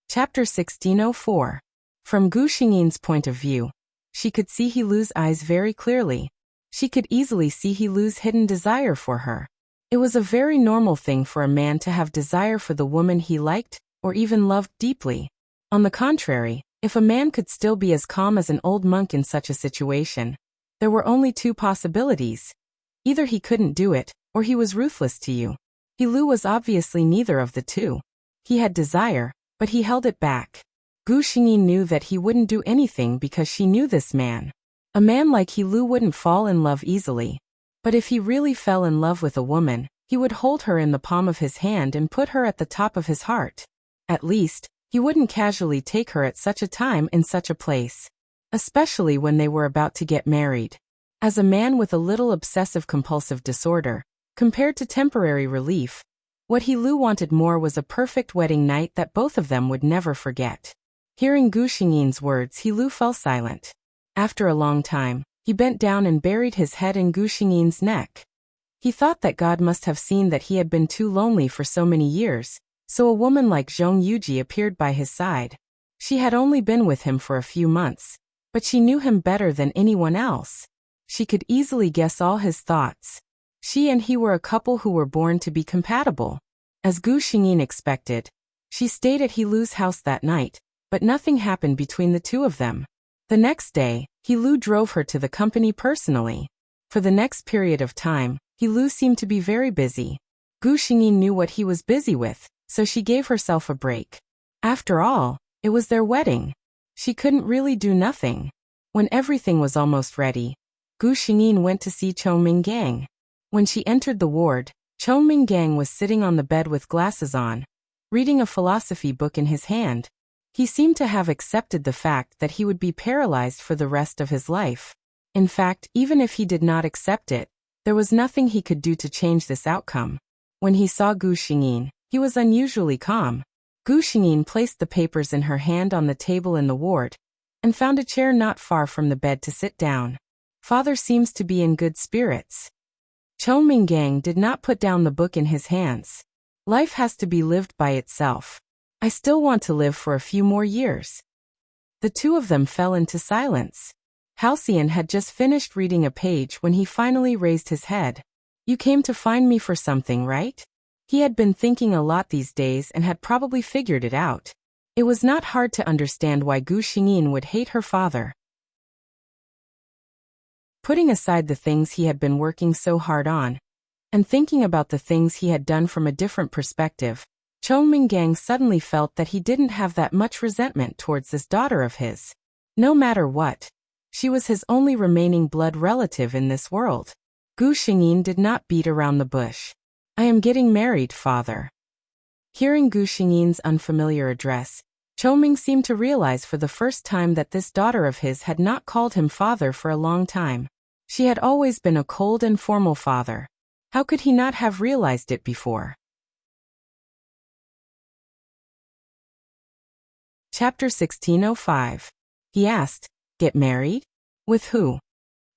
Chapter 1604. From Gu Xingyin's point of view, she could see Lu's eyes very clearly. She could easily see Lu's hidden desire for her. It was a very normal thing for a man to have desire for the woman he liked, or even loved deeply. On the contrary, if a man could still be as calm as an old monk in such a situation, there were only 2 possibilities. Either he couldn't do it, or he was ruthless to you. Lu was obviously neither of the 2. He had desire, but he held it back. Gu Xingyin knew that he wouldn't do anything because she knew this man. A man like Lu wouldn't fall in love easily. But if he really fell in love with a woman, he would hold her in the palm of his hand and put her at the top of his heart. At least, he wouldn't casually take her at such a time in such a place. Especially when they were about to get married. As a man with a little obsessive-compulsive disorder, compared to temporary relief, what Lu wanted more was a perfect wedding night that both of them would never forget. Hearing Gu Xingyin's words, Lu fell silent. After a long time, he bent down and buried his head in Gu Xingyin's neck. He thought that God must have seen that he had been too lonely for so many years, so a woman like Zhong Yuji appeared by his side. She had only been with him for a few months, but she knew him better than anyone else. She could easily guess all his thoughts. She and he were a couple who were born to be compatible. As Gu Xingyin expected, she stayed at Lu's house that night, but nothing happened between the 2 of them. The next day, Lu drove her to the company personally. For the next period of time, Lu seemed to be very busy. Gu Xingyin knew what he was busy with, so she gave herself a break. After all, it was their wedding. She couldn't really do nothing. When everything was almost ready, Gu Xingyin went to see Chong Minggang. When she entered the ward, Chong Minggang was sitting on the bed with glasses on, reading a philosophy book in his hand. He seemed to have accepted the fact that he would be paralyzed for the rest of his life. In fact, even if he did not accept it, there was nothing he could do to change this outcome. When he saw Gu Xingyin, he was unusually calm. Gu Xingyin placed the papers in her hand on the table in the ward, and found a chair not far from the bed to sit down. "Father seems to be in good spirits." Chong Minggang did not put down the book in his hands. Life has to be lived by itself. I still want to live for a few more years. The two of them fell into silence. Halcyon had just finished reading a page when he finally raised his head. You came to find me for something, right? He had been thinking a lot these days and had probably figured it out. It was not hard to understand why Gu Xingyin would hate her father. Putting aside the things he had been working so hard on, and thinking about the things he had done from a different perspective, Chong Minggang suddenly felt that he didn't have that much resentment towards this daughter of his. No matter what, she was his only remaining blood relative in this world. Gu Xingyin did not beat around the bush. I am getting married, father. Hearing Gu Xingyin's unfamiliar address, Chong Ming seemed to realize for the first time that this daughter of his had not called him father for a long time. She had always been a cold and formal father. How could he not have realized it before? Chapter 1605. He asked, get married? With who?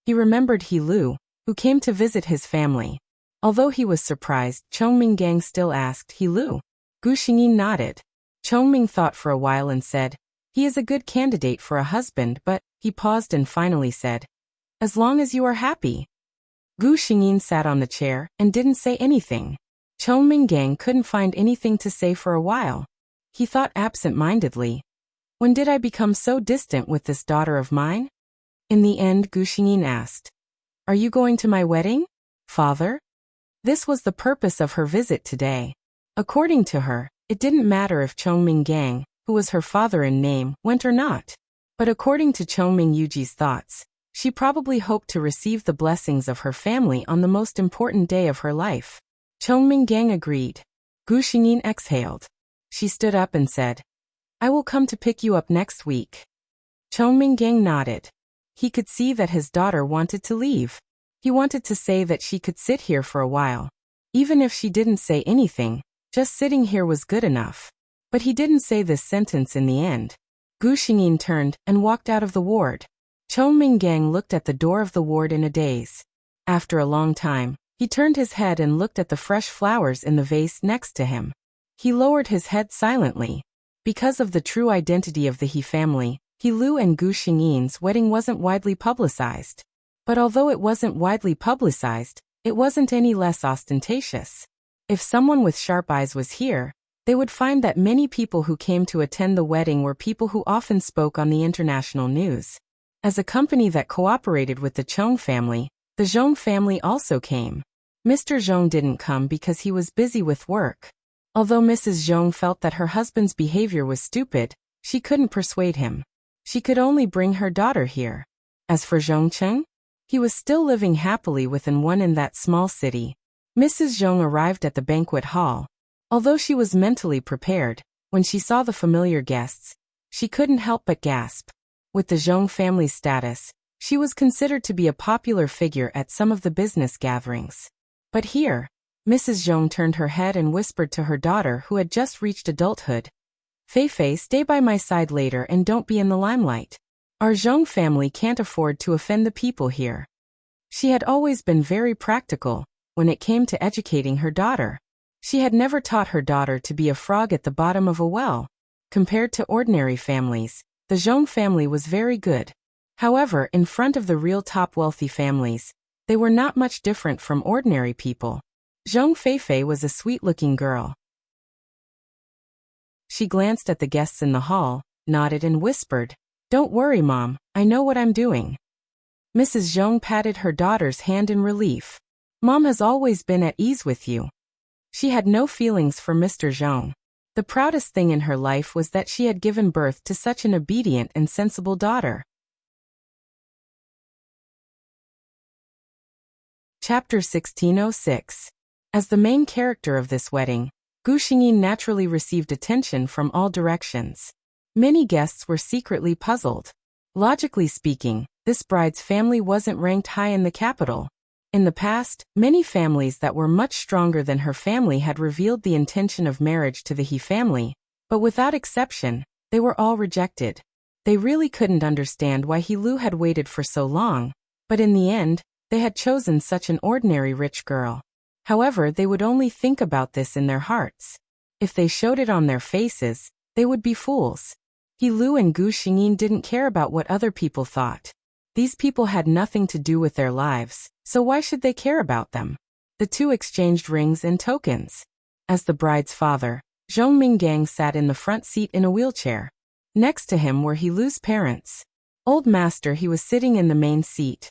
He remembered He Lu, who came to visit his family. Although he was surprised, Chong Minggang still asked, He Lu? Gu Xingyin nodded. Chong Ming thought for a while and said, he is a good candidate for a husband, but, he paused and finally said, as long as you are happy. Gu Xingyin sat on the chair and didn't say anything. Chong Minggang couldn't find anything to say for a while. He thought absent-mindedly, when did I become so distant with this daughter of mine? In the end, Gu Xingyin asked, are you going to my wedding, father? This was the purpose of her visit today. According to her, it didn't matter if Chong Minggang, who was her father in name, went or not. But according to Chong Mingyuji's thoughts, she probably hoped to receive the blessings of her family on the most important day of her life. Chong Minggang agreed. Gu Xingyin exhaled. She stood up and said, I will come to pick you up next week. Chong Minggang nodded. He could see that his daughter wanted to leave. He wanted to say that she could sit here for a while. Even if she didn't say anything, just sitting here was good enough. But he didn't say this sentence in the end. Gu Xingyin turned and walked out of the ward. Chong Minggang looked at the door of the ward in a daze. After a long time, he turned his head and looked at the fresh flowers in the vase next to him. He lowered his head silently. Because of the true identity of the He family, He Lu and Gu Xingyin's wedding wasn't widely publicized. But although it wasn't widely publicized, it wasn't any less ostentatious. If someone with sharp eyes was here, they would find that many people who came to attend the wedding were people who often spoke on the international news. As a company that cooperated with the Chong family, the Zhong family also came. Mr. Zhong didn't come because he was busy with work. Although Mrs. Zhong felt that her husband's behavior was stupid, she couldn't persuade him. She could only bring her daughter here. As for Zhong Cheng, he was still living happily within one in that small city. Mrs. Zhong arrived at the banquet hall. Although she was mentally prepared, when she saw the familiar guests, she couldn't help but gasp. With the Zhong family's status, she was considered to be a popular figure at some of the business gatherings. But here, Mrs. Zhong turned her head and whispered to her daughter who had just reached adulthood, Fei Fei, stay by my side later and don't be in the limelight. Our Zhong family can't afford to offend the people here. She had always been very practical when it came to educating her daughter. She had never taught her daughter to be a frog at the bottom of a well. Compared to ordinary families, the Zhong family was very good. However, in front of the real top wealthy families, they were not much different from ordinary people. Zhong Feifei was a sweet-looking girl. She glanced at the guests in the hall, nodded and whispered, Don't worry, Mom, I know what I'm doing. Mrs. Zhong patted her daughter's hand in relief. Mom has always been at ease with you. She had no feelings for Mr. Zhong. The proudest thing in her life was that she had given birth to such an obedient and sensible daughter. Chapter 1606. As the main character of this wedding, Gu Xingyin naturally received attention from all directions. Many guests were secretly puzzled. Logically speaking, this bride's family wasn't ranked high in the capital. In the past, many families that were much stronger than her family had revealed the intention of marriage to the He family, but without exception, they were all rejected. They really couldn't understand why He Lu had waited for so long, but in the end, They had chosen such an ordinary rich girl. However, they would only think about this in their hearts. If they showed it on their faces, they would be fools. He Lu and Gu Xingyin didn't care about what other people thought. These people had nothing to do with their lives, so why should they care about them? The two exchanged rings and tokens. As the bride's father, Zhong Minggang sat in the front seat in a wheelchair. Next to him were He Lu's parents. Old Master He was sitting in the main seat.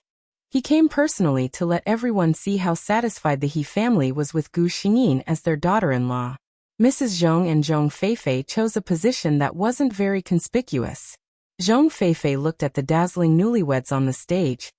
He came personally to let everyone see how satisfied the He family was with Gu Xingyin as their daughter-in-law. Mrs. Zhong and Zhong Feifei chose a position that wasn't very conspicuous. Zhong Feifei looked at the dazzling newlyweds on the stage,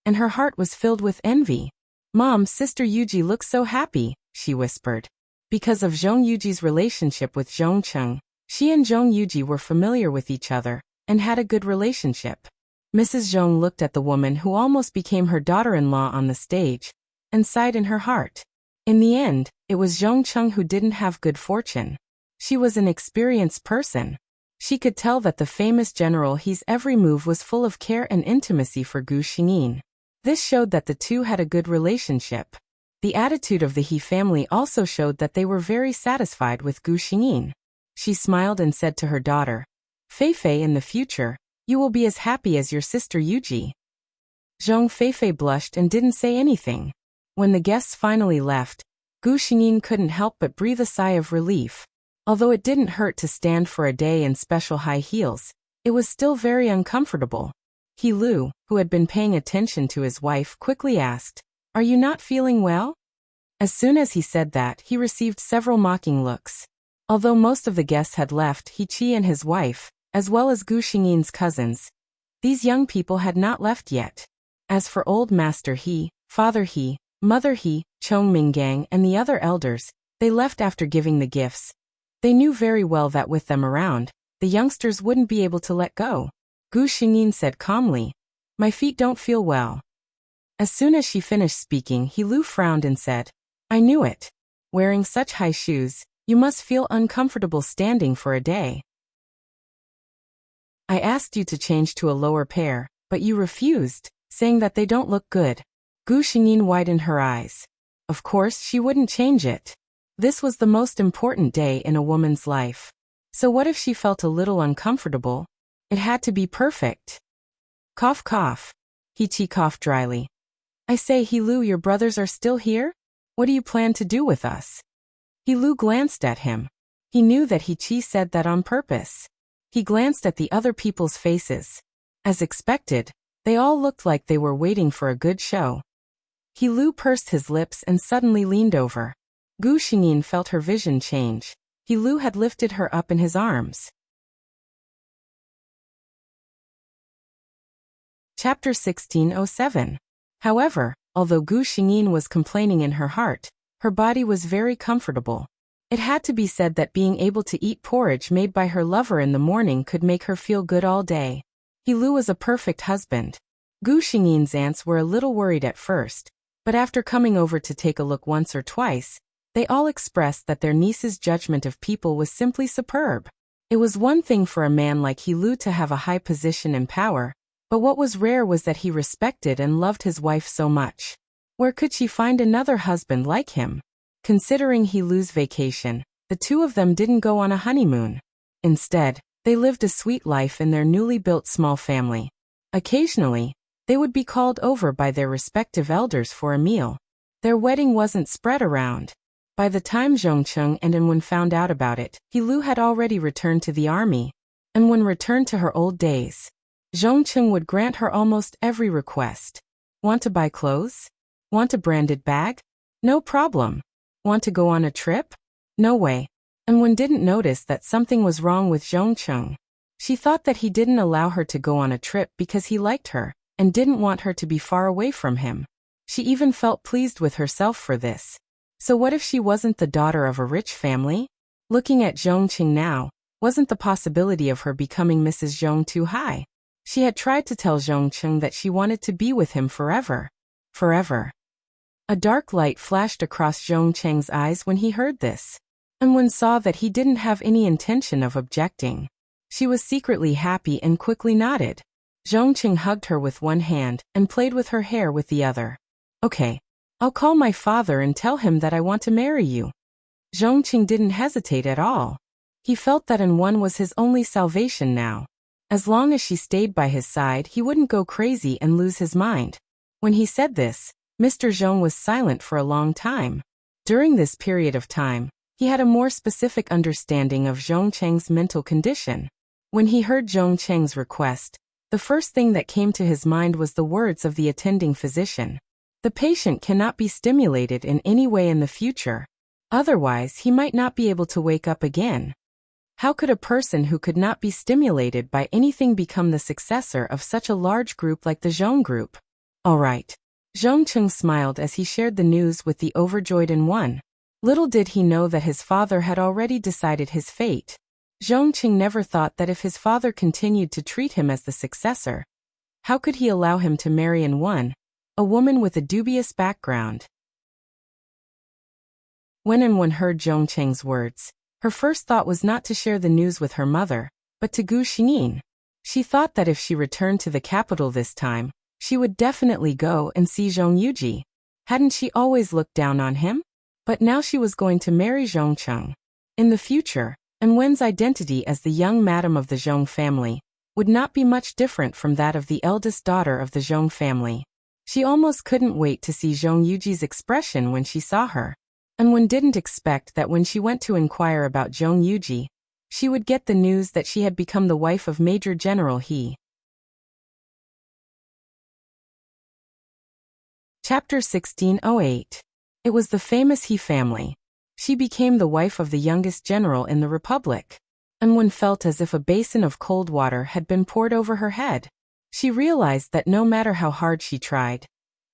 and her heart was filled with envy. "Mom, Sister Yuji looks so happy," she whispered. Because of Zhong Yuji's relationship with Zhong Cheng, she and Zhong Yuji were familiar with each other and had a good relationship. Mrs. Zhong looked at the woman who almost became her daughter-in-law on the stage and sighed in her heart. In the end, it was Zhong Cheng who didn't have good fortune. She was an experienced person. She could tell that the famous General He's every move was full of care and intimacy for Gu Xingyin. This showed that the two had a good relationship. The attitude of the He family also showed that they were very satisfied with Gu Xingyin. She smiled and said to her daughter, "Feifei, in the future, you will be as happy as your sister Yuji." Zhong Feifei blushed and didn't say anything. When the guests finally left, Gu Xingyin couldn't help but breathe a sigh of relief. Although it didn't hurt to stand for a day in special high heels, it was still very uncomfortable. He Lu, who had been paying attention to his wife, quickly asked, "Are you not feeling well?" As soon as he said that, he received several mocking looks. Although most of the guests had left, He Qi and his wife, as well as Gu Xingyin's cousins, these young people had not left yet. As for Old Master He, Father He, Mother He, Chong Minggang and the other elders, they left after giving the gifts. They knew very well that with them around, the youngsters wouldn't be able to let go. Gu Xingyin said calmly, "My feet don't feel well." As soon as she finished speaking, He Lu frowned and said, "I knew it. Wearing such high shoes, you must feel uncomfortable standing for a day. I asked you to change to a lower pair, but you refused, saying that they don't look good." Gu Xingyin widened her eyes. Of course, she wouldn't change it. This was the most important day in a woman's life. So what if she felt a little uncomfortable? It had to be perfect. Cough cough. He Qi coughed dryly. "I say, He Lu, your brothers are still here? What do you plan to do with us?" He Lu glanced at him. He knew that He Qi said that on purpose. He glanced at the other people's faces. As expected, they all looked like they were waiting for a good show. He Lu pursed his lips and suddenly leaned over. Gu Xingyin felt her vision change. He Lu had lifted her up in his arms. Chapter 1607. However, although Gu Xingyin was complaining in her heart, her body was very comfortable. It had to be said that being able to eat porridge made by her lover in the morning could make her feel good all day. He Lu was a perfect husband. Gu Xingyin's aunts were a little worried at first, but after coming over to take a look once or twice, they all expressed that their niece's judgment of people was simply superb. It was one thing for a man like He Lu to have a high position and power, but what was rare was that he respected and loved his wife so much. Where could she find another husband like him? Considering He Lu's vacation, the two of them didn't go on a honeymoon. Instead, they lived a sweet life in their newly built small family. Occasionally, they would be called over by their respective elders for a meal. Their wedding wasn't spread around. By the time Zhongcheng and Anwen found out about it, He Lu had already returned to the army. Anwen returned to her old days. Zhongcheng would grant her almost every request. Want to buy clothes? Want a branded bag? No problem. Want to go on a trip? No way. Anwen didn't notice that something was wrong with Zhongcheng. She thought that he didn't allow her to go on a trip because he liked her and didn't want her to be far away from him. She even felt pleased with herself for this. So what if she wasn't the daughter of a rich family? Looking at Zhongcheng now, wasn't the possibility of her becoming Mrs. Zhong too high? She had tried to tell Zhongcheng that she wanted to be with him forever. Forever. A dark light flashed across Zhongcheng's eyes when he heard this. Anwen saw that he didn't have any intention of objecting. She was secretly happy and quickly nodded. Zhongcheng hugged her with one hand and played with her hair with the other. Okay, I'll call my father and tell him that I want to marry you. Zhongqing didn't hesitate at all. He felt that An was his only salvation now. As long as she stayed by his side, he wouldn't go crazy and lose his mind. When he said this, Mr. Zhong was silent for a long time. During this period of time, he had a more specific understanding of Zhongcheng's mental condition. When he heard Zhongcheng's request, the first thing that came to his mind was the words of the attending physician. The patient cannot be stimulated in any way in the future. Otherwise, he might not be able to wake up again. How could a person who could not be stimulated by anything become the successor of such a large group like the Zhong group? All right. Zhongcheng smiled as he shared the news with the overjoyed An. Little did he know that his father had already decided his fate. Zhongqing never thought that if his father continued to treat him as the successor, how could he allow him to marry An, a woman with a dubious background? When An heard Zhongcheng's words, her first thought was not to share the news with her mother, but to Gu Xingyin. She thought that if she returned to the capital this time, she would definitely go and see Zhong Yuji. Hadn't she always looked down on him? But now she was going to marry Zhongcheng. In the future, Anwen's identity as the young madam of the Zhong family would not be much different from that of the eldest daughter of the Zhong family. She almost couldn't wait to see Zhong Yuji's expression when she saw her. Anwen didn't expect that when she went to inquire about Zhong Yuji, she would get the news that she had become the wife of Major General He. Chapter 1608. It was the famous He family. She became the wife of the youngest general in the Republic. Anwen felt as if a basin of cold water had been poured over her head. She realized that no matter how hard she tried,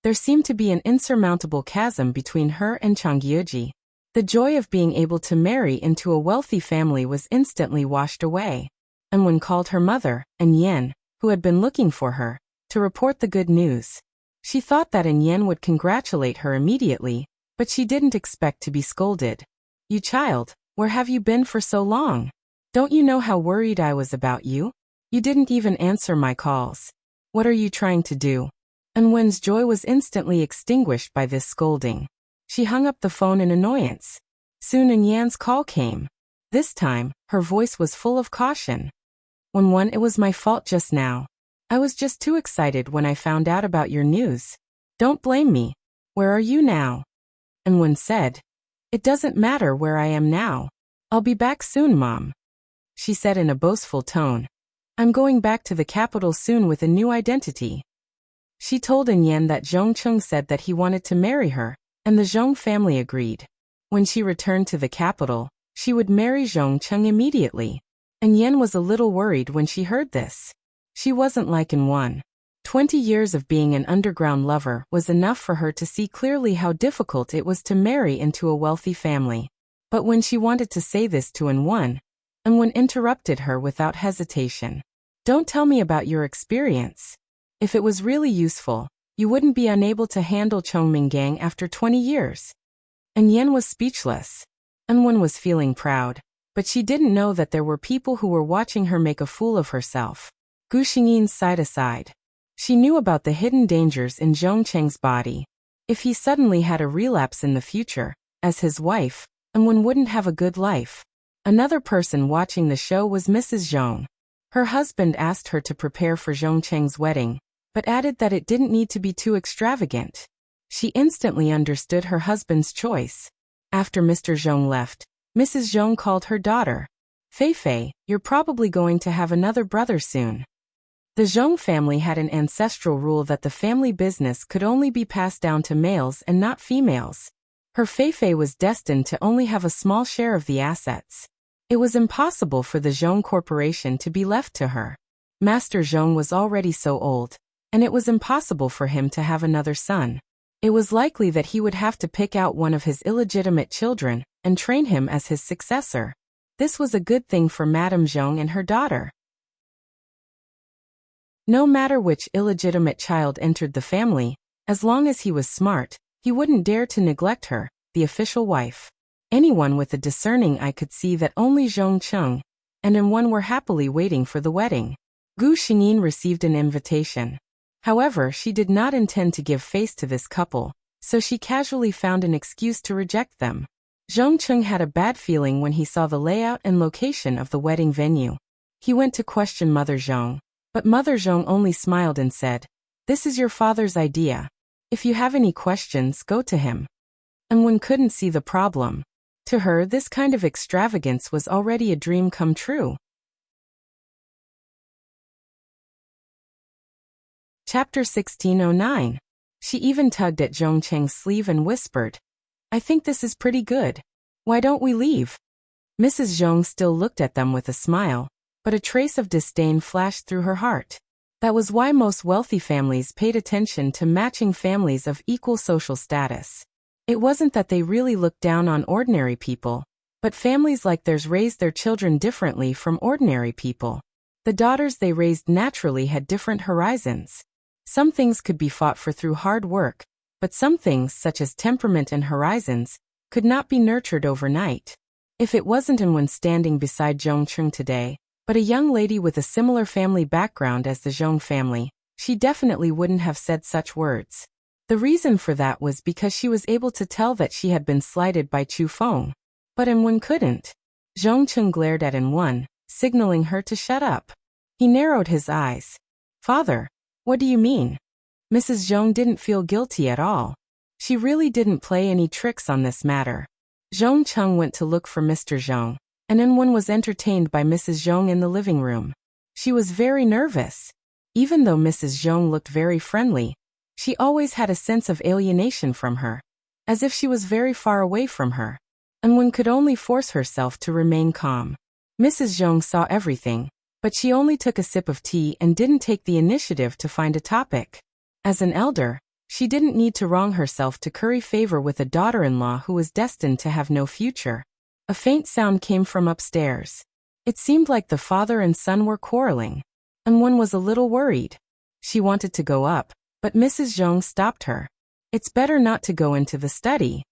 there seemed to be an insurmountable chasm between her and Changyuji. The joy of being able to marry into a wealthy family was instantly washed away. Anwen called her mother, An, who had been looking for her, to report the good news. She thought that An would congratulate her immediately, but she didn't expect to be scolded. "You child, where have you been for so long? Don't you know how worried I was about you? You didn't even answer my calls. What are you trying to do?" Anwen's joy was instantly extinguished by this scolding. She hung up the phone in annoyance. Soon Anyan's call came. This time, her voice was full of caution. "An, it was my fault just now. I was just too excited when I found out about your news. Don't blame me. Where are you now?" An said, "It doesn't matter where I am now. I'll be back soon, Mom," she said in a boastful tone. "I'm going back to the capital soon with a new identity." She told An that Zhongcheng said that he wanted to marry her, and the Zhong family agreed. When she returned to the capital, she would marry Zhongcheng immediately. An was a little worried when she heard this. She wasn't like An. 20 years of being an underground lover was enough for her to see clearly how difficult it was to marry into a wealthy family. But when she wanted to say this to An interrupted her without hesitation. "Don't tell me about your experience. If it was really useful, you wouldn't be unable to handle Chongminggang after 20 years. An was speechless. An was feeling proud, but she didn't know that there were people who were watching her make a fool of herself. Gu Xingyin sighed aside. She knew about the hidden dangers in Zhongcheng's body. If he suddenly had a relapse in the future, as his wife, An wouldn't have a good life. Another person watching the show was Mrs. Zhong. Her husband asked her to prepare for Zhongcheng's wedding, but added that it didn't need to be too extravagant. She instantly understood her husband's choice. After Mr. Zhong left, Mrs. Zhong called her daughter. "Fei, you're probably going to have another brother soon." The Zhong family had an ancestral rule that the family business could only be passed down to males and not females. Her Fei was destined to only have a small share of the assets. It was impossible for the Zhong corporation to be left to her. Master Zhong was already so old, and it was impossible for him to have another son. It was likely that he would have to pick out one of his illegitimate children and train him as his successor. This was a good thing for Madame Zhong and her daughter. No matter which illegitimate child entered the family, as long as he was smart, he wouldn't dare to neglect her, the official wife. Anyone with a discerning eye could see that only Zhongcheng and An were happily waiting for the wedding. Gu Xingyin received an invitation. However, she did not intend to give face to this couple, so she casually found an excuse to reject them. Zhongcheng had a bad feeling when he saw the layout and location of the wedding venue. He went to question Mother Zhong, but Mother Zhong only smiled and said, "This is your father's idea. If you have any questions, go to him." And Wen couldn't see the problem. To her, this kind of extravagance was already a dream come true. Chapter 1609. She even tugged at Zhongcheng's sleeve and whispered, "I think this is pretty good. Why don't we leave?" Mrs. Zhong still looked at them with a smile, but a trace of disdain flashed through her heart. That was why most wealthy families paid attention to matching families of equal social status. It wasn't that they really looked down on ordinary people, but families like theirs raised their children differently from ordinary people. The daughters they raised naturally had different horizons. Some things could be fought for through hard work, but some things, such as temperament and horizons, could not be nurtured overnight. If it wasn't Anwen standing beside Zhongcheng today, but a young lady with a similar family background as the Zhong family, she definitely wouldn't have said such words. The reason for that was because she was able to tell that she had been slighted by Chu Feng. But Anwen couldn't. Zhongcheng glared at Anwen, signaling her to shut up. He narrowed his eyes. "Father, what do you mean?" Mrs. Zhong didn't feel guilty at all. She really didn't play any tricks on this matter. Zhongcheng went to look for Mr. Zhong, and Anwen was entertained by Mrs. Zhong in the living room. She was very nervous. Even though Mrs. Zhong looked very friendly, she always had a sense of alienation from her, as if she was very far away from her. Anwen could only force herself to remain calm. Mrs. Zhong saw everything, but she only took a sip of tea and didn't take the initiative to find a topic. As an elder, she didn't need to wrong herself to curry favor with a daughter-in-law who was destined to have no future. A faint sound came from upstairs. It seemed like the father and son were quarreling. Anwen was a little worried. She wanted to go up, but Mrs. Zhong stopped her. "It's better not to go into the study."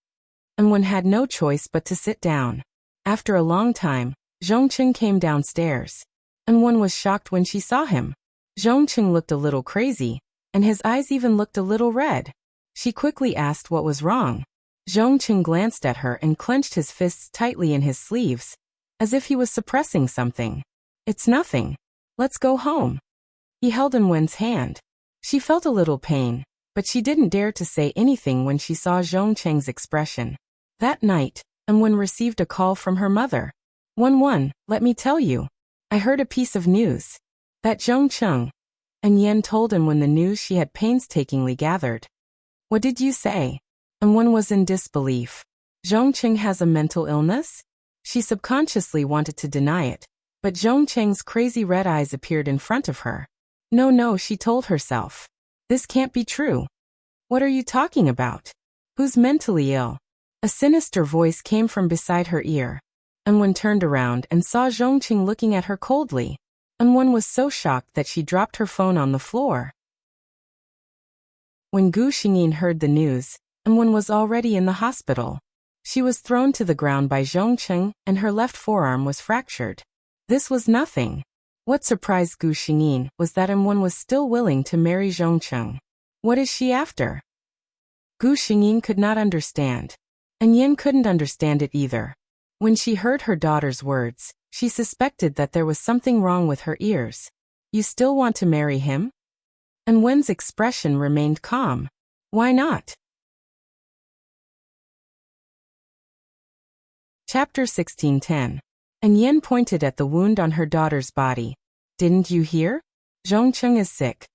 Anwen had no choice but to sit down. After a long time, Zhongcheng came downstairs. Anwen was shocked when she saw him. Zhongcheng looked a little crazy, and his eyes even looked a little red. She quickly asked what was wrong. Zhongcheng glanced at her and clenched his fists tightly in his sleeves, as if he was suppressing something. "It's nothing. Let's go home." He held Anwen's hand. She felt a little pain, but she didn't dare to say anything when she saw Zhongcheng's expression. That night, Anwen received a call from her mother. "Wen, let me tell you. I heard a piece of news. That Zhongcheng." And Yen told Anwen the news she had painstakingly gathered. "What did you say?" Anwen was in disbelief. Zhongcheng has a mental illness? She subconsciously wanted to deny it, but Zhongcheng's crazy red eyes appeared in front of her. No, she told herself. This can't be true. What are you talking about? Who's mentally ill? A sinister voice came from beside her ear. Anwen turned around and saw Zhongcheng looking at her coldly. Anwen was so shocked that she dropped her phone on the floor. When Gu Xingyin heard the news, Anwen was already in the hospital. She was thrown to the ground by Zhongcheng, and her left forearm was fractured. This was nothing. What surprised Gu Xingyin was that Anwen was still willing to marry Zhongcheng. What is she after? Gu Xingyin could not understand. And Yin couldn't understand it either. When she heard her daughter's words, she suspected that there was something wrong with her ears. You still want to marry him? And Wen's expression remained calm. Why not? Chapter 1610. And Yen pointed at the wound on her daughter's body. Didn't you hear? Zhongcheng is sick.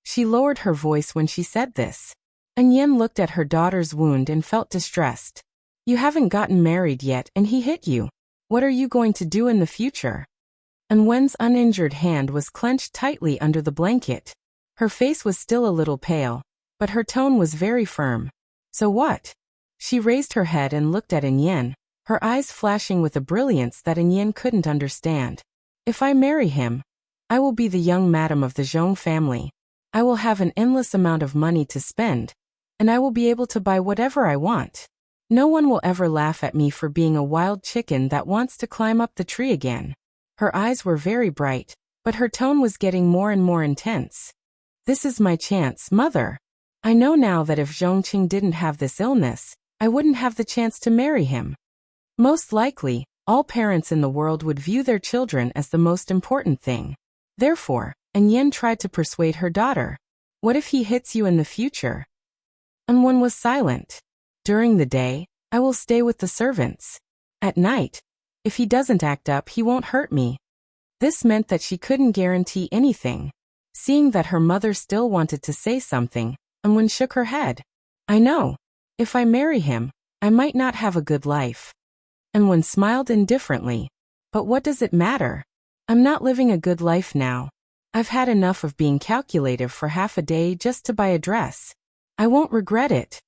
She lowered her voice when she said this. And Yen looked at her daughter's wound and felt distressed. You haven't gotten married yet and he hit you. What are you going to do in the future? And Wen's uninjured hand was clenched tightly under the blanket. Her face was still a little pale, but her tone was very firm. So what? She raised her head and looked at Yen, her eyes flashing with a brilliance that Yen couldn't understand. If I marry him, I will be the young madam of the Zhong family. I will have an endless amount of money to spend, and I will be able to buy whatever I want. No one will ever laugh at me for being a wild chicken that wants to climb up the tree again. Her eyes were very bright, but her tone was getting more and more intense. This is my chance, mother. I know now that if Zhongqing didn't have this illness, I wouldn't have the chance to marry him. Most likely, all parents in the world would view their children as the most important thing. Therefore, Yen tried to persuade her daughter. What if he hits you in the future? One was silent. During the day, I will stay with the servants. At night, if he doesn't act up, he won't hurt me. This meant that she couldn't guarantee anything. Seeing that her mother still wanted to say something, Wen shook her head. I know. If I marry him, I might not have a good life. Wen smiled indifferently. But what does it matter? I'm not living a good life now. I've had enough of being calculative for half a day just to buy a dress. I won't regret it.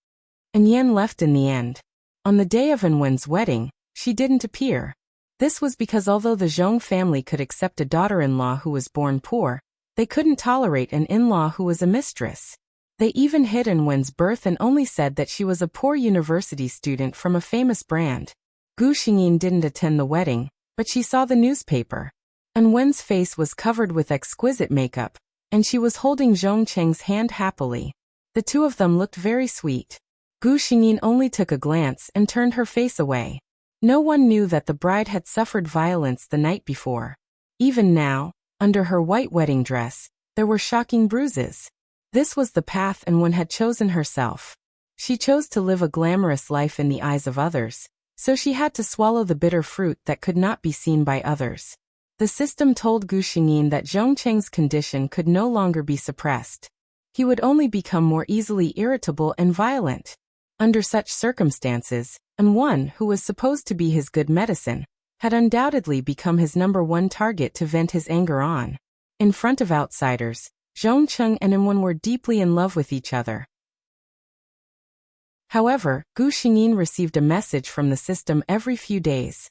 Yen left in the end. On the day of Wen's wedding, she didn't appear. This was because although the Zhong family could accept a daughter-in-law who was born poor, they couldn't tolerate an in-law who was a mistress. They even hid Wen's birth and only said that she was a poor university student from a famous brand. Gu Xingyin didn't attend the wedding, but she saw the newspaper. Wen's face was covered with exquisite makeup, and she was holding Zhongcheng's hand happily. The two of them looked very sweet. Gu Xingyin only took a glance and turned her face away. No one knew that the bride had suffered violence the night before. Even now, under her white wedding dress, there were shocking bruises. This was the path Wen had chosen herself. She chose to live a glamorous life in the eyes of others, so she had to swallow the bitter fruit that could not be seen by others. The system told Gu Xingyin that Zhongcheng's condition could no longer be suppressed. He would only become more easily irritable and violent. Under such circumstances, one who was supposed to be his good medicine, had undoubtedly become his #1 target to vent his anger on. In front of outsiders, Zhongcheng and Wen were deeply in love with each other. However, Gu Xingyin received a message from the system every few days.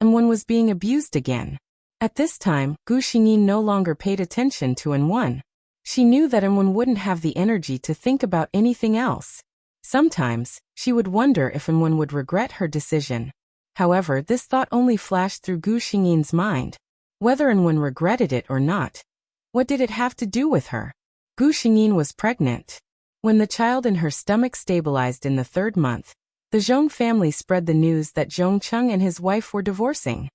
Wen was being abused again. At this time, Gu Xingyin no longer paid attention to Wen. She knew that Wen wouldn't have the energy to think about anything else. Sometimes, she would wonder if Wen would regret her decision. However, this thought only flashed through Gu Xingyin's mind. Whether Wen regretted it or not, what did it have to do with her? Gu Xingyin was pregnant. When the child in her stomach stabilized in the 3rd month, the Zhong family spread the news that Zhongcheng and his wife were divorcing.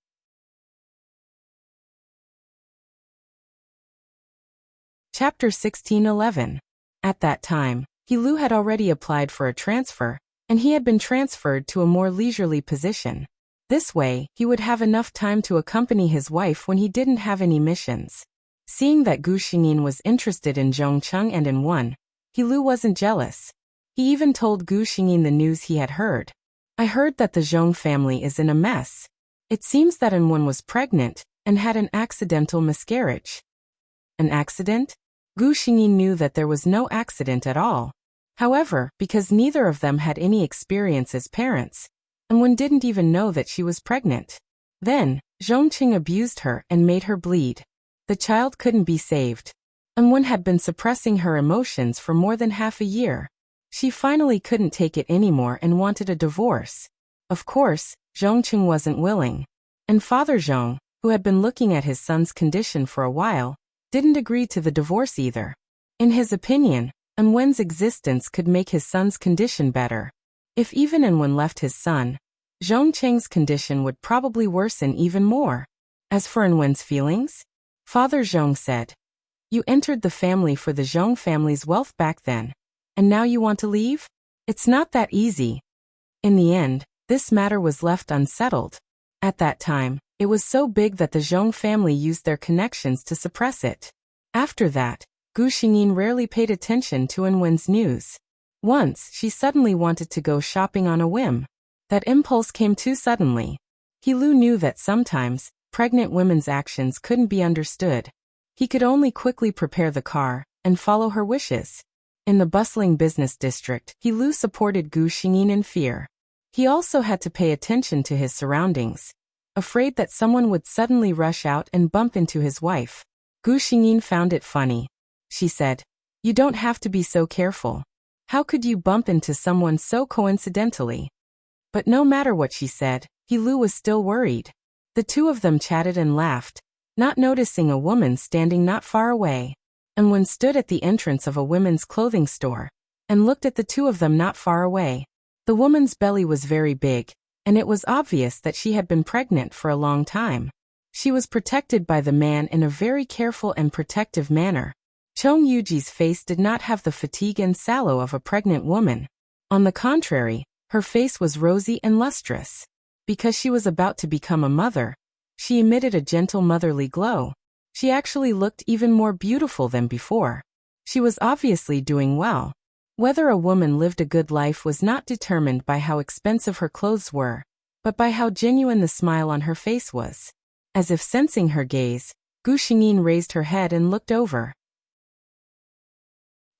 Chapter 1611. At that time, Lu had already applied for a transfer, and he had been transferred to a more leisurely position. This way, he would have enough time to accompany his wife when he didn't have any missions. Seeing that Gu Xingyin was interested in Zhongcheng and in Wen, Lu wasn't jealous. He even told Gu Xingyin the news he had heard. I heard that the Zhong family is in a mess. It seems that Wen was pregnant and had an accidental miscarriage. An accident? Gu Xingyin knew that there was no accident at all. However, because neither of them had any experience as parents, Wen didn't even know that she was pregnant. Then, Zhongqing abused her and made her bleed. The child couldn't be saved. Wen had been suppressing her emotions for more than half a year. She finally couldn't take it anymore and wanted a divorce. Of course, Zhongqing wasn't willing. And Father Zhong, who had been looking at his son's condition for a while, didn't agree to the divorce either. In his opinion, Wen's existence could make his son's condition better. If even Wen left his son, Zhongcheng's condition would probably worsen even more. As for Wen's feelings, Father Zhong said, "You entered the family for the Zhong family's wealth back then, and now you want to leave? It's not that easy." In the end, this matter was left unsettled. At that time, it was so big that the Zhong family used their connections to suppress it. After that, Gu Xingyin rarely paid attention to Wen's news. Once, she suddenly wanted to go shopping on a whim. That impulse came too suddenly. Lu knew that sometimes, pregnant women's actions couldn't be understood. He could only quickly prepare the car and follow her wishes. In the bustling business district, Lu supported Gu Xingyin in fear. He also had to pay attention to his surroundings, afraid that someone would suddenly rush out and bump into his wife. Gu Xingyin found it funny. She said, "You don't have to be so careful. How could you bump into someone so coincidentally?" But no matter what she said, Lu was still worried. The two of them chatted and laughed, not noticing a woman standing not far away. and Wen stood at the entrance of a women's clothing store and looked at the two of them not far away. The woman's belly was very big, and it was obvious that she had been pregnant for a long time. She was protected by the man in a very careful and protective manner. Chong Yuji's face did not have the fatigue and sallow of a pregnant woman. On the contrary, her face was rosy and lustrous. Because she was about to become a mother, she emitted a gentle motherly glow. She actually looked even more beautiful than before. She was obviously doing well. Whether a woman lived a good life was not determined by how expensive her clothes were, but by how genuine the smile on her face was. As if sensing her gaze, Gu Xingyin raised her head and looked over.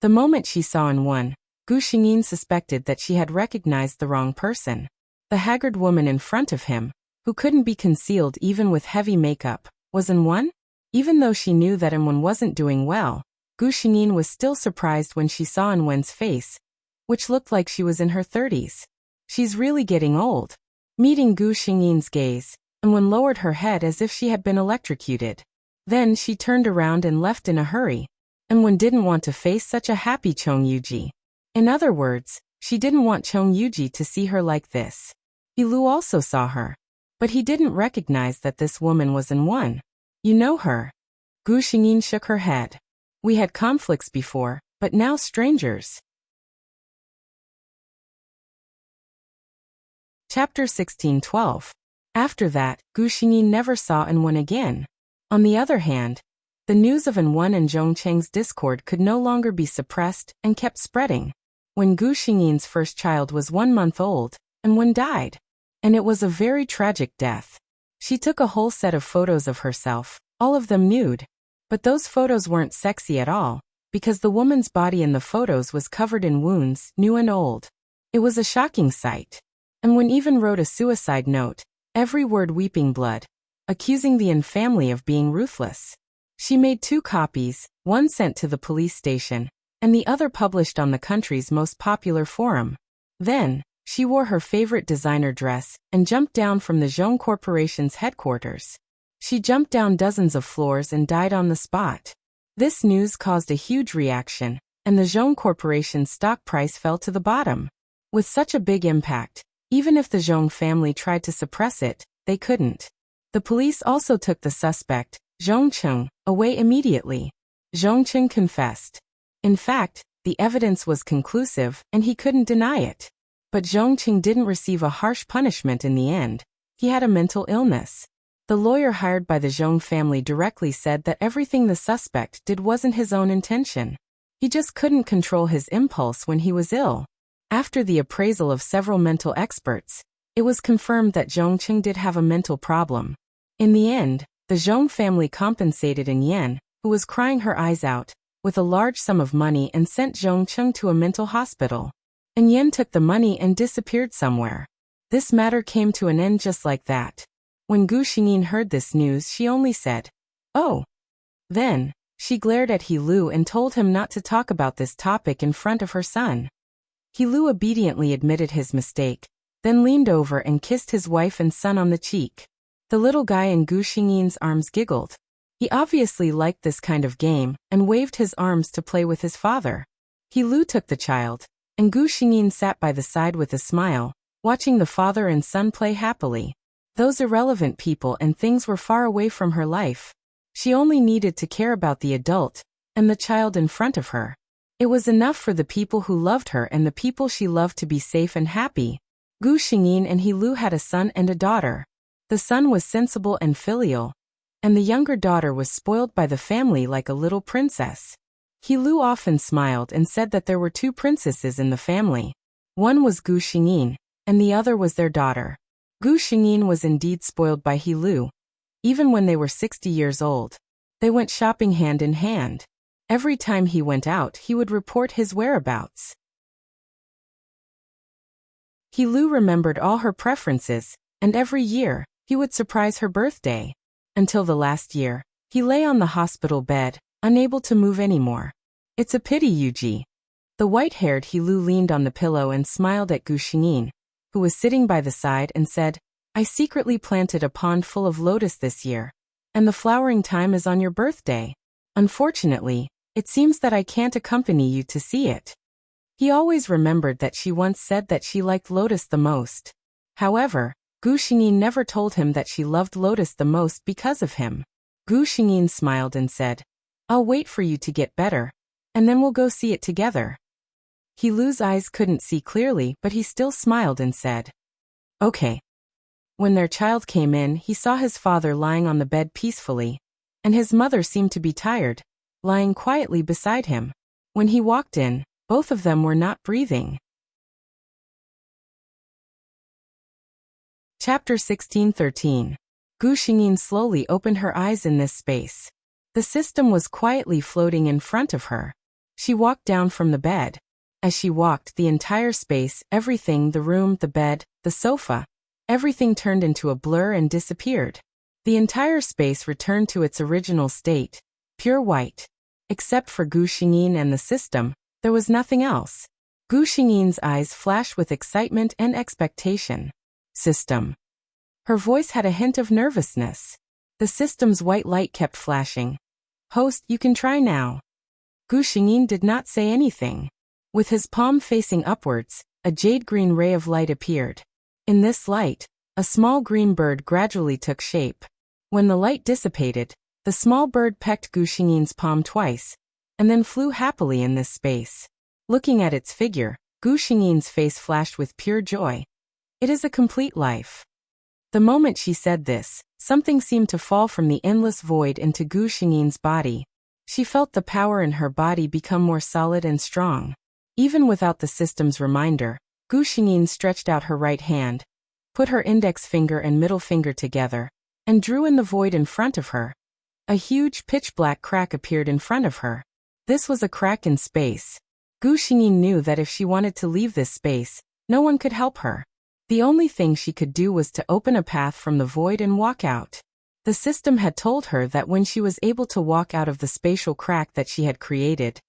The moment she saw Wen, Gu Xingyin suspected that she had recognized the wrong person. The haggard woman in front of him, who couldn't be concealed even with heavy makeup, was Wen? Even though she knew that Wen wasn't doing well, Gu Xingyin was still surprised when she saw Wen's face, which looked like she was in her 30s. She's really getting old. Meeting Gu Xingyin's gaze, Wen lowered her head as if she had been electrocuted. Then she turned around and left in a hurry. Wen didn't want to face such a happy Chong Yuji. In other words, she didn't want Chong Yuji to see her like this. Lu also saw her, but he didn't recognize that this woman was Wen. You know her? Gu Xingyin shook her head. We had conflicts before, but now strangers. Chapter 16:12. After that, Gu Xingyin never saw Wen again. On the other hand, the news of Wen and Zhongcheng's discord could no longer be suppressed and kept spreading. When Gu Xingyin's first child was 1 month old, Wen died. And it was a very tragic death. She took a whole set of photos of herself, all of them nude. But those photos weren't sexy at all, because the woman's body in the photos was covered in wounds, new and old. It was a shocking sight. Wen even wrote a suicide note, every word weeping blood, accusing the Yin family of being ruthless. She made 2 copies, one sent to the police station, and the other published on the country's most popular forum. Then, she wore her favorite designer dress and jumped down from the Zhong Corporation's headquarters. She jumped down dozens of floors and died on the spot. This news caused a huge reaction, and the Zhong Corporation's stock price fell to the bottom. With such a big impact, even if the Zhong family tried to suppress it, they couldn't. The police also took the suspect, Zhongcheng, away immediately. Zhongcheng confessed. In fact, the evidence was conclusive and he couldn't deny it. But Zhongcheng didn't receive a harsh punishment in the end. He had a mental illness. The lawyer hired by the Zhong family directly said that everything the suspect did wasn't his own intention. He just couldn't control his impulse when he was ill. After the appraisal of several mental experts, it was confirmed that Zhongcheng did have a mental problem. In the end, the Zhong family compensated Yen, who was crying her eyes out, with a large sum of money and sent Zhongcheng to a mental hospital. Yen took the money and disappeared somewhere. This matter came to an end just like that. When Gu Xingyin heard this news, she only said, "Oh." Then, she glared at Lu and told him not to talk about this topic in front of her son. Lu obediently admitted his mistake, then leaned over and kissed his wife and son on the cheek. The little guy in Gu Xingyin's arms giggled. He obviously liked this kind of game and waved his arms to play with his father. Lu took the child, and Gu Xingyin sat by the side with a smile, watching the father and son play happily. Those irrelevant people and things were far away from her life. She only needed to care about the adult and the child in front of her. It was enough for the people who loved her and the people she loved to be safe and happy. Gu Xingyin and Lu had a son and a daughter. The son was sensible and filial, and the younger daughter was spoiled by the family like a little princess. Lu often smiled and said that there were 2 princesses in the family. One was Gu Xingyin, and the other was their daughter. Gu Xingyin was indeed spoiled by Lu. Even when they were 60 years old, they went shopping hand in hand. Every time he went out, he would report his whereabouts. Lu remembered all her preferences, and every year, he would surprise her birthday. Until the last year, he lay on the hospital bed, unable to move anymore. It's a pity, Yuji. The white-haired Lu leaned on the pillow and smiled at Gu Xingyin, who was sitting by the side, and said, "I secretly planted a pond full of lotus this year, and the flowering time is on your birthday. Unfortunately, It seems that I can't accompany you to see it. He always remembered that she once said that she liked Lotus the most. However, Gu Xingyin never told him that she loved Lotus the most because of him. Gu Xingyin smiled and said, I'll wait for you to get better, and then we'll go see it together. He Lu's eyes couldn't see clearly, but he still smiled and said, Okay. When their child came in, he saw his father lying on the bed peacefully, and his mother seemed to be tired, lying quietly beside him. When he walked in, both of them were not breathing. Chapter 16:13. Gu Xingyin slowly opened her eyes in this space. The system was quietly floating in front of her. She walked down from the bed. As she walked, the entire space, everything, the room, the bed, the sofa, everything turned into a blur and disappeared. The entire space returned to its original state, pure white. Except for Gu Xingyin and the system, there was nothing else. Gu Xingyin's eyes flashed with excitement and expectation. System. Her voice had a hint of nervousness. The system's white light kept flashing. Host, you can try now. Gu Xingyin did not say anything. With his palm facing upwards, a jade-green ray of light appeared. In this light, a small green bird gradually took shape. When the light dissipated, the small bird pecked Gu Xingyin's palm twice, and then flew happily in this space. Looking at its figure, Gu Xingyin's face flashed with pure joy. It is a complete life. The moment she said this, something seemed to fall from the endless void into Gu Xingyin's body. She felt the power in her body become more solid and strong. Even without the system's reminder, Gu Xingyin stretched out her right hand, put her index finger and middle finger together, and drew in the void in front of her. A huge pitch-black crack appeared in front of her. This was a crack in space. Gu Xingyin knew that if she wanted to leave this space, no one could help her. The only thing she could do was to open a path from the void and walk out. The system had told her that when she was able to walk out of the spatial crack that she had created,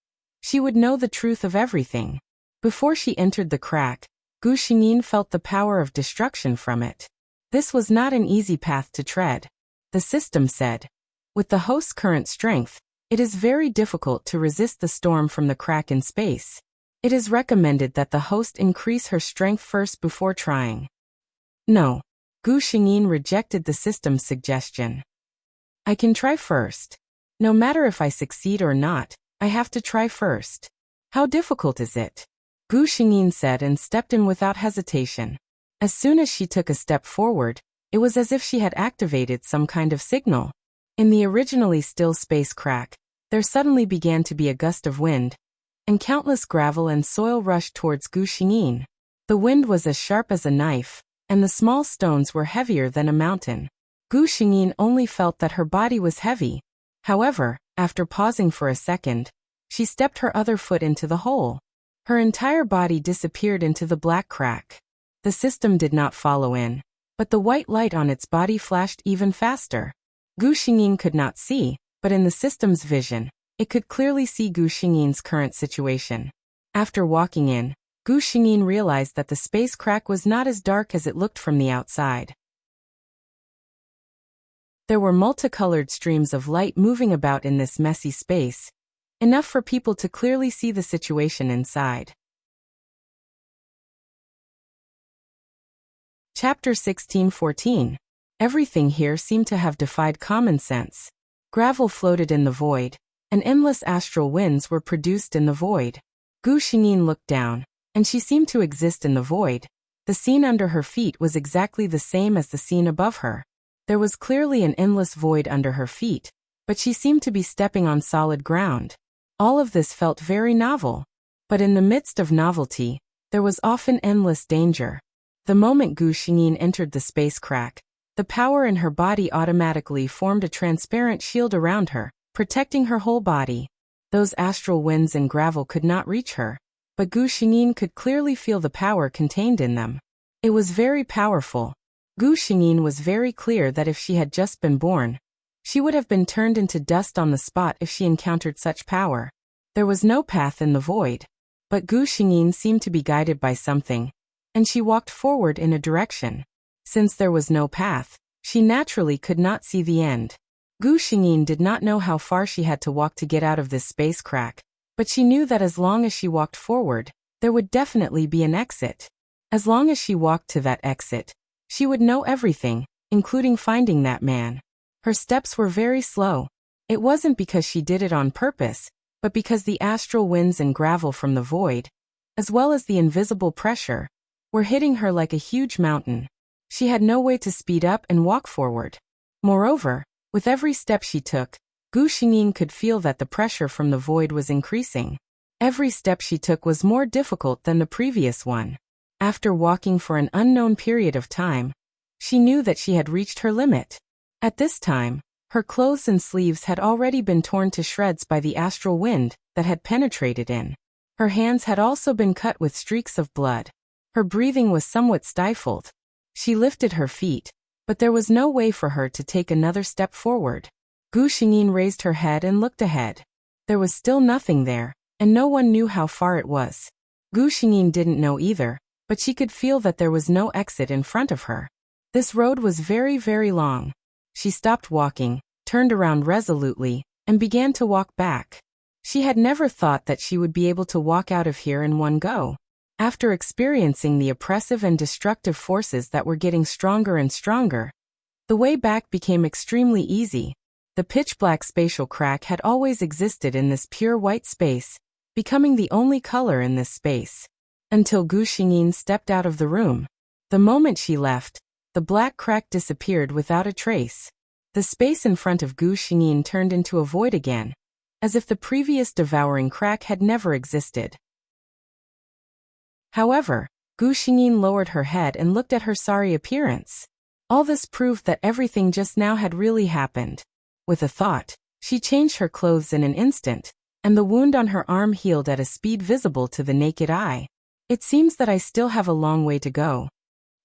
she would know the truth of everything. Before she entered the crack, Gu Xingyin felt the power of destruction from it. This was not an easy path to tread. The system said, with the host's current strength, it is very difficult to resist the storm from the crack in space. It is recommended that the host increase her strength first before trying. No. Gu Xingyin rejected the system's suggestion. I can try first. No matter if I succeed or not, I have to try first. How difficult is it? Gu Xingyin said and stepped in without hesitation. As soon as she took a step forward, it was as if she had activated some kind of signal. In the originally still space crack, there suddenly began to be a gust of wind, and countless gravel and soil rushed towards Gu Xingyin. The wind was as sharp as a knife, and the small stones were heavier than a mountain. Gu Xingyin only felt that her body was heavy. However, after pausing for a second, she stepped her other foot into the hole. Her entire body disappeared into the black crack. The system did not follow in, but the white light on its body flashed even faster. Gu Xingyin could not see, but in the system's vision, it could clearly see Gu Xingyin's current situation. After walking in, Gu Xingyin realized that the space crack was not as dark as it looked from the outside. There were multicolored streams of light moving about in this messy space, enough for people to clearly see the situation inside. Chapter 16:14. Everything here seemed to have defied common sense. Gravel floated in the void, and endless astral winds were produced in the void. Gu Xingyin looked down, and she seemed to exist in the void. The scene under her feet was exactly the same as the scene above her. There was clearly an endless void under her feet, but she seemed to be stepping on solid ground. All of this felt very novel. But in the midst of novelty, there was often endless danger. The moment Gu Xingyin entered the space crack, the power in her body automatically formed a transparent shield around her, protecting her whole body. Those astral winds and gravel could not reach her, but Gu Xingyin could clearly feel the power contained in them. It was very powerful. Gu Xingyin was very clear that if she had just been born, she would have been turned into dust on the spot if she encountered such power. There was no path in the void, but Gu Xingyin seemed to be guided by something, and she walked forward in a direction. Since there was no path, she naturally could not see the end. Gu Xingyin did not know how far she had to walk to get out of this space crack, but she knew that as long as she walked forward, there would definitely be an exit. As long as she walked to that exit, she would know everything, including finding that man. Her steps were very slow. It wasn't because she did it on purpose, but because the astral winds and gravel from the void, as well as the invisible pressure, were hitting her like a huge mountain. She had no way to speed up and walk forward. Moreover, with every step she took, Gu Xingyin could feel that the pressure from the void was increasing. Every step she took was more difficult than the previous one. After walking for an unknown period of time, she knew that she had reached her limit. At this time, her clothes and sleeves had already been torn to shreds by the astral wind that had penetrated in. Her hands had also been cut with streaks of blood. Her breathing was somewhat stifled. She lifted her feet, but there was no way for her to take another step forward. Gu Xingyin raised her head and looked ahead. There was still nothing there, and no one knew how far it was. Gu Xingyin didn't know either, but she could feel that there was no exit in front of her. This road was very, very long. She stopped walking, turned around resolutely, and began to walk back. She had never thought that she would be able to walk out of here in one go. After experiencing the oppressive and destructive forces that were getting stronger and stronger, the way back became extremely easy. The pitch-black spatial crack had always existed in this pure white space, becoming the only color in this space. Until Gu Xingyin stepped out of the room. The moment she left, the black crack disappeared without a trace. The space in front of Gu Xingyin turned into a void again, as if the previous devouring crack had never existed. However, Gu Xingyin lowered her head and looked at her sorry appearance. All this proved that everything just now had really happened. With a thought, she changed her clothes in an instant, and the wound on her arm healed at a speed visible to the naked eye. It seems that I still have a long way to go.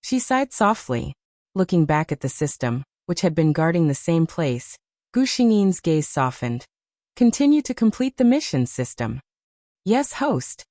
She sighed softly. Looking back at the system, which had been guarding the same place, Gu Xingyin's gaze softened. Continue to complete the mission, system. Yes, host.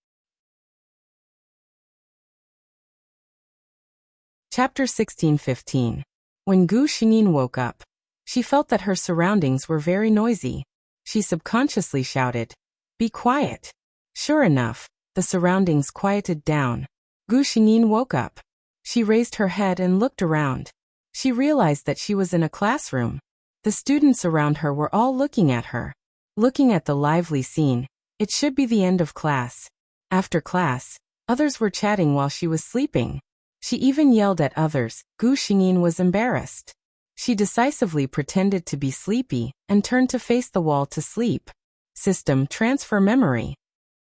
Chapter 16:15. When Gu Xingyin woke up, she felt that her surroundings were very noisy. She subconsciously shouted, "Be quiet." Sure enough, the surroundings quieted down. Gu Xingyin woke up. She raised her head and looked around. She realized that she was in a classroom. The students around her were all looking at her. Looking at the lively scene, it should be the end of class. After class, others were chatting while she was sleeping. She even yelled at others. Gu Xingyin was embarrassed. She decisively pretended to be sleepy and turned to face the wall to sleep. System transfer memory,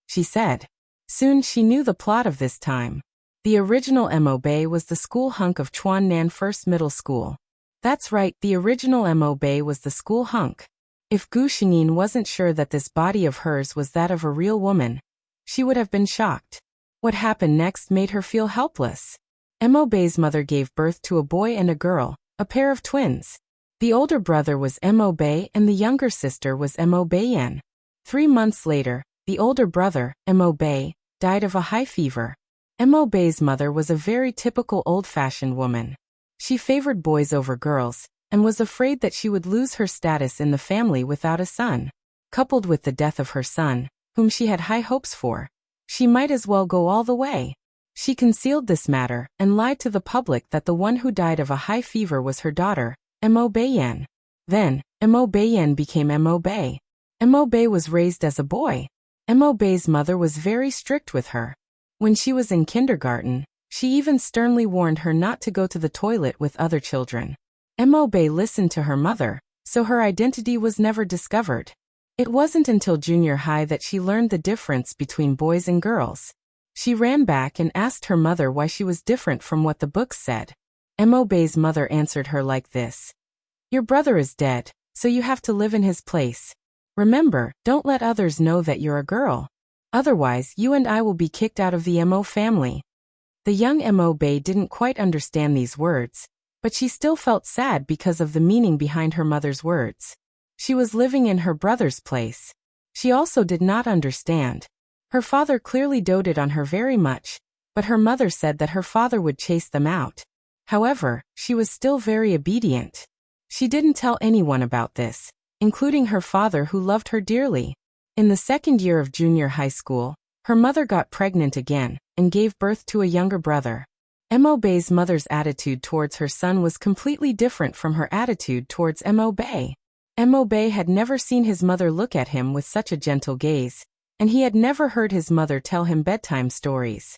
she said. Soon she knew the plot of this time. The original Mo Bay was the school hunk of Chuan Nan First Middle School. That's right, the original Mo Bay was the school hunk. If Gu Xingyin wasn't sure that this body of hers was that of a real woman, she would have been shocked. What happened next made her feel helpless. Mo Bay's mother gave birth to a boy and a girl, a pair of twins. The older brother was Mo Bay and the younger sister was Mo Bayan. 3 months later, the older brother, Mo Bay, died of a high fever. Mo Bay's mother was a very typical old-fashioned woman. She favored boys over girls, and was afraid that she would lose her status in the family without a son. Coupled with the death of her son, whom she had high hopes for, she might as well go all the way. She concealed this matter and lied to the public that the one who died of a high fever was her daughter, Mo Bayan. Then, Mo Bayan became Mo Bay. Mo Bay was raised as a boy. Mo Bay's mother was very strict with her. When she was in kindergarten, she even sternly warned her not to go to the toilet with other children. Mo Bay listened to her mother, so her identity was never discovered. It wasn't until junior high that she learned the difference between boys and girls. She ran back and asked her mother why she was different from what the books said. Mo Bay's mother answered her like this. Your brother is dead, so you have to live in his place. Remember, don't let others know that you're a girl. Otherwise, you and I will be kicked out of the Mo family. The young Mo Bay didn't quite understand these words, but she still felt sad because of the meaning behind her mother's words. She was living in her brother's place. She also did not understand. Her father clearly doted on her very much, but her mother said that her father would chase them out. However, she was still very obedient. She didn't tell anyone about this, including her father who loved her dearly. In the second year of junior high school, her mother got pregnant again and gave birth to a younger brother. Mo-bae's mother's attitude towards her son was completely different from her attitude towards Mo-bae. Mo-bae had never seen his mother look at him with such a gentle gaze, and he had never heard his mother tell him bedtime stories.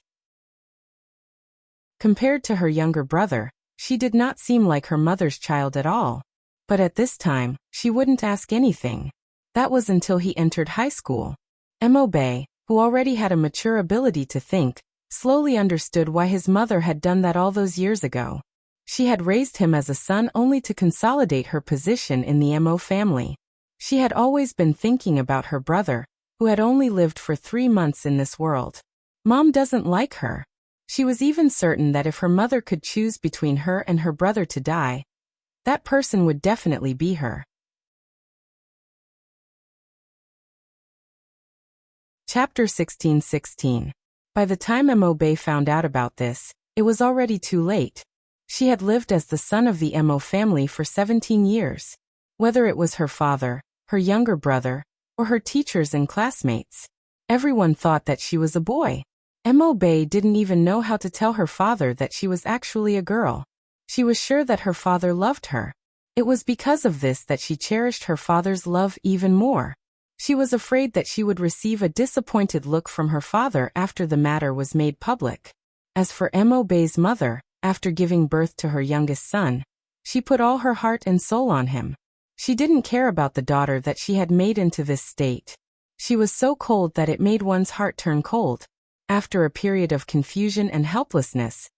Compared to her younger brother, she did not seem like her mother's child at all. But at this time, she wouldn't ask anything. That was until he entered high school. Mo-bae, who already had a mature ability to think, slowly understood why his mother had done that all those years ago. She had raised him as a son only to consolidate her position in the Mo family. She had always been thinking about her brother, who had only lived for 3 months in this world. Mom doesn't like her. She was even certain that if her mother could choose between her and her brother to die, that person would definitely be her. Chapter 16:16. By the time Mo-bae found out about this, it was already too late. She had lived as the son of the Mo family for 17 years. Whether it was her father, her younger brother, or her teachers and classmates, everyone thought that she was a boy. Mo-bae didn't even know how to tell her father that she was actually a girl. She was sure that her father loved her. It was because of this that she cherished her father's love even more. She was afraid that she would receive a disappointed look from her father after the matter was made public. As for Mo-bae's mother, after giving birth to her youngest son, she put all her heart and soul on him. She didn't care about the daughter that she had made into this state. She was so cold that it made one's heart turn cold. After a period of confusion and helplessness,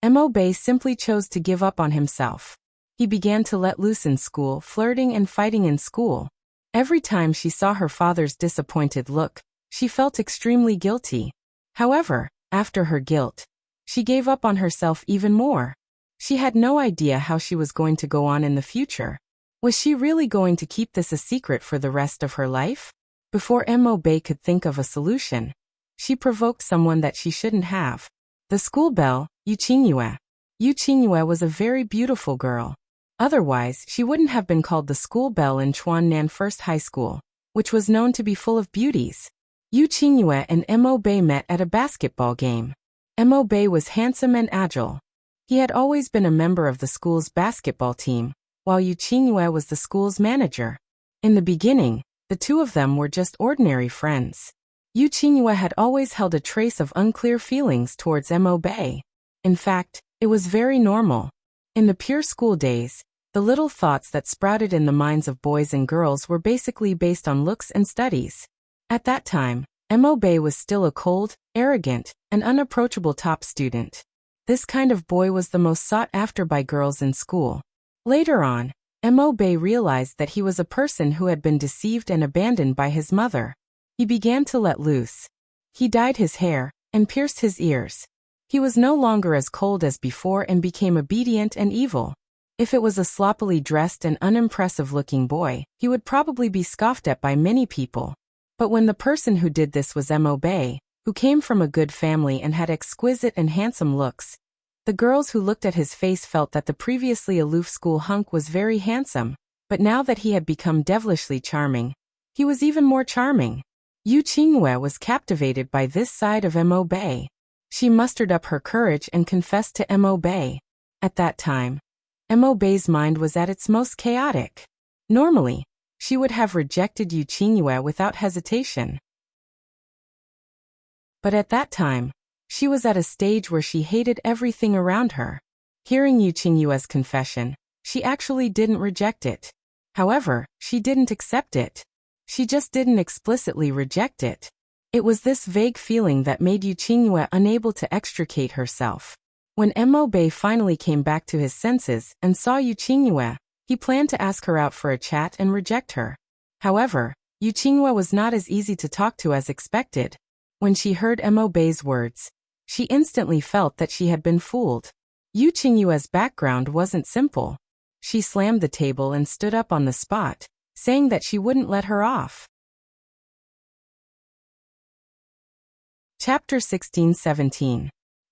Mo-bae simply chose to give up on himself. He began to let loose in school, flirting and fighting in school. Every time she saw her father's disappointed look, she felt extremely guilty. However, after her guilt, she gave up on herself even more. She had no idea how she was going to go on in the future. Was she really going to keep this a secret for the rest of her life? Before Mo-bae could think of a solution, she provoked someone that she shouldn't have. The school belle, Yoo Ching-yue. Yoo Ching-yue was a very beautiful girl. Otherwise, she wouldn't have been called the school belle in Chuannan First High School, which was known to be full of beauties. Yoo Ching-yue and Mo-bae met at a basketball game. Mo-bae was handsome and agile. He had always been a member of the school's basketball team, while Yoo Ching-yue was the school's manager. In the beginning, the two of them were just ordinary friends. Yoo Ching-yue had always held a trace of unclear feelings towards Mo-bae. In fact, it was very normal. In the pure school days, the little thoughts that sprouted in the minds of boys and girls were basically based on looks and studies. At that time, Mo-bae was still a cold, arrogant, and unapproachable top student. This kind of boy was the most sought after by girls in school. Later on, Mo-bae realized that he was a person who had been deceived and abandoned by his mother. He began to let loose. He dyed his hair and pierced his ears. He was no longer as cold as before and became obedient and evil. If it was a sloppily dressed and unimpressive-looking boy, he would probably be scoffed at by many people. But when the person who did this was Mo-bae, who came from a good family and had exquisite and handsome looks, the girls who looked at his face felt that the previously aloof school hunk was very handsome, but now that he had become devilishly charming, he was even more charming. Yoo Ching-yue was captivated by this side of Mo-bae. She mustered up her courage and confessed to Mo-bae. At that time, Mo-bae's mind was at its most chaotic. Normally, she would have rejected Yoo Ching-yue without hesitation. But at that time, she was at a stage where she hated everything around her. Hearing Yoo Ching-yue's confession, she actually didn't reject it. However, she didn't accept it. She just didn't explicitly reject it. It was this vague feeling that made Yoo Ching-yue unable to extricate herself. When Mo-bae finally came back to his senses and saw Yoo Ching-yue, he planned to ask her out for a chat and reject her. However, Yoo Ching-yue was not as easy to talk to as expected. When she heard Mo-bae's words, she instantly felt that she had been fooled. Yoo Ching-yue's background wasn't simple. She slammed the table and stood up on the spot, saying that she wouldn't let her off. Chapter 16:17.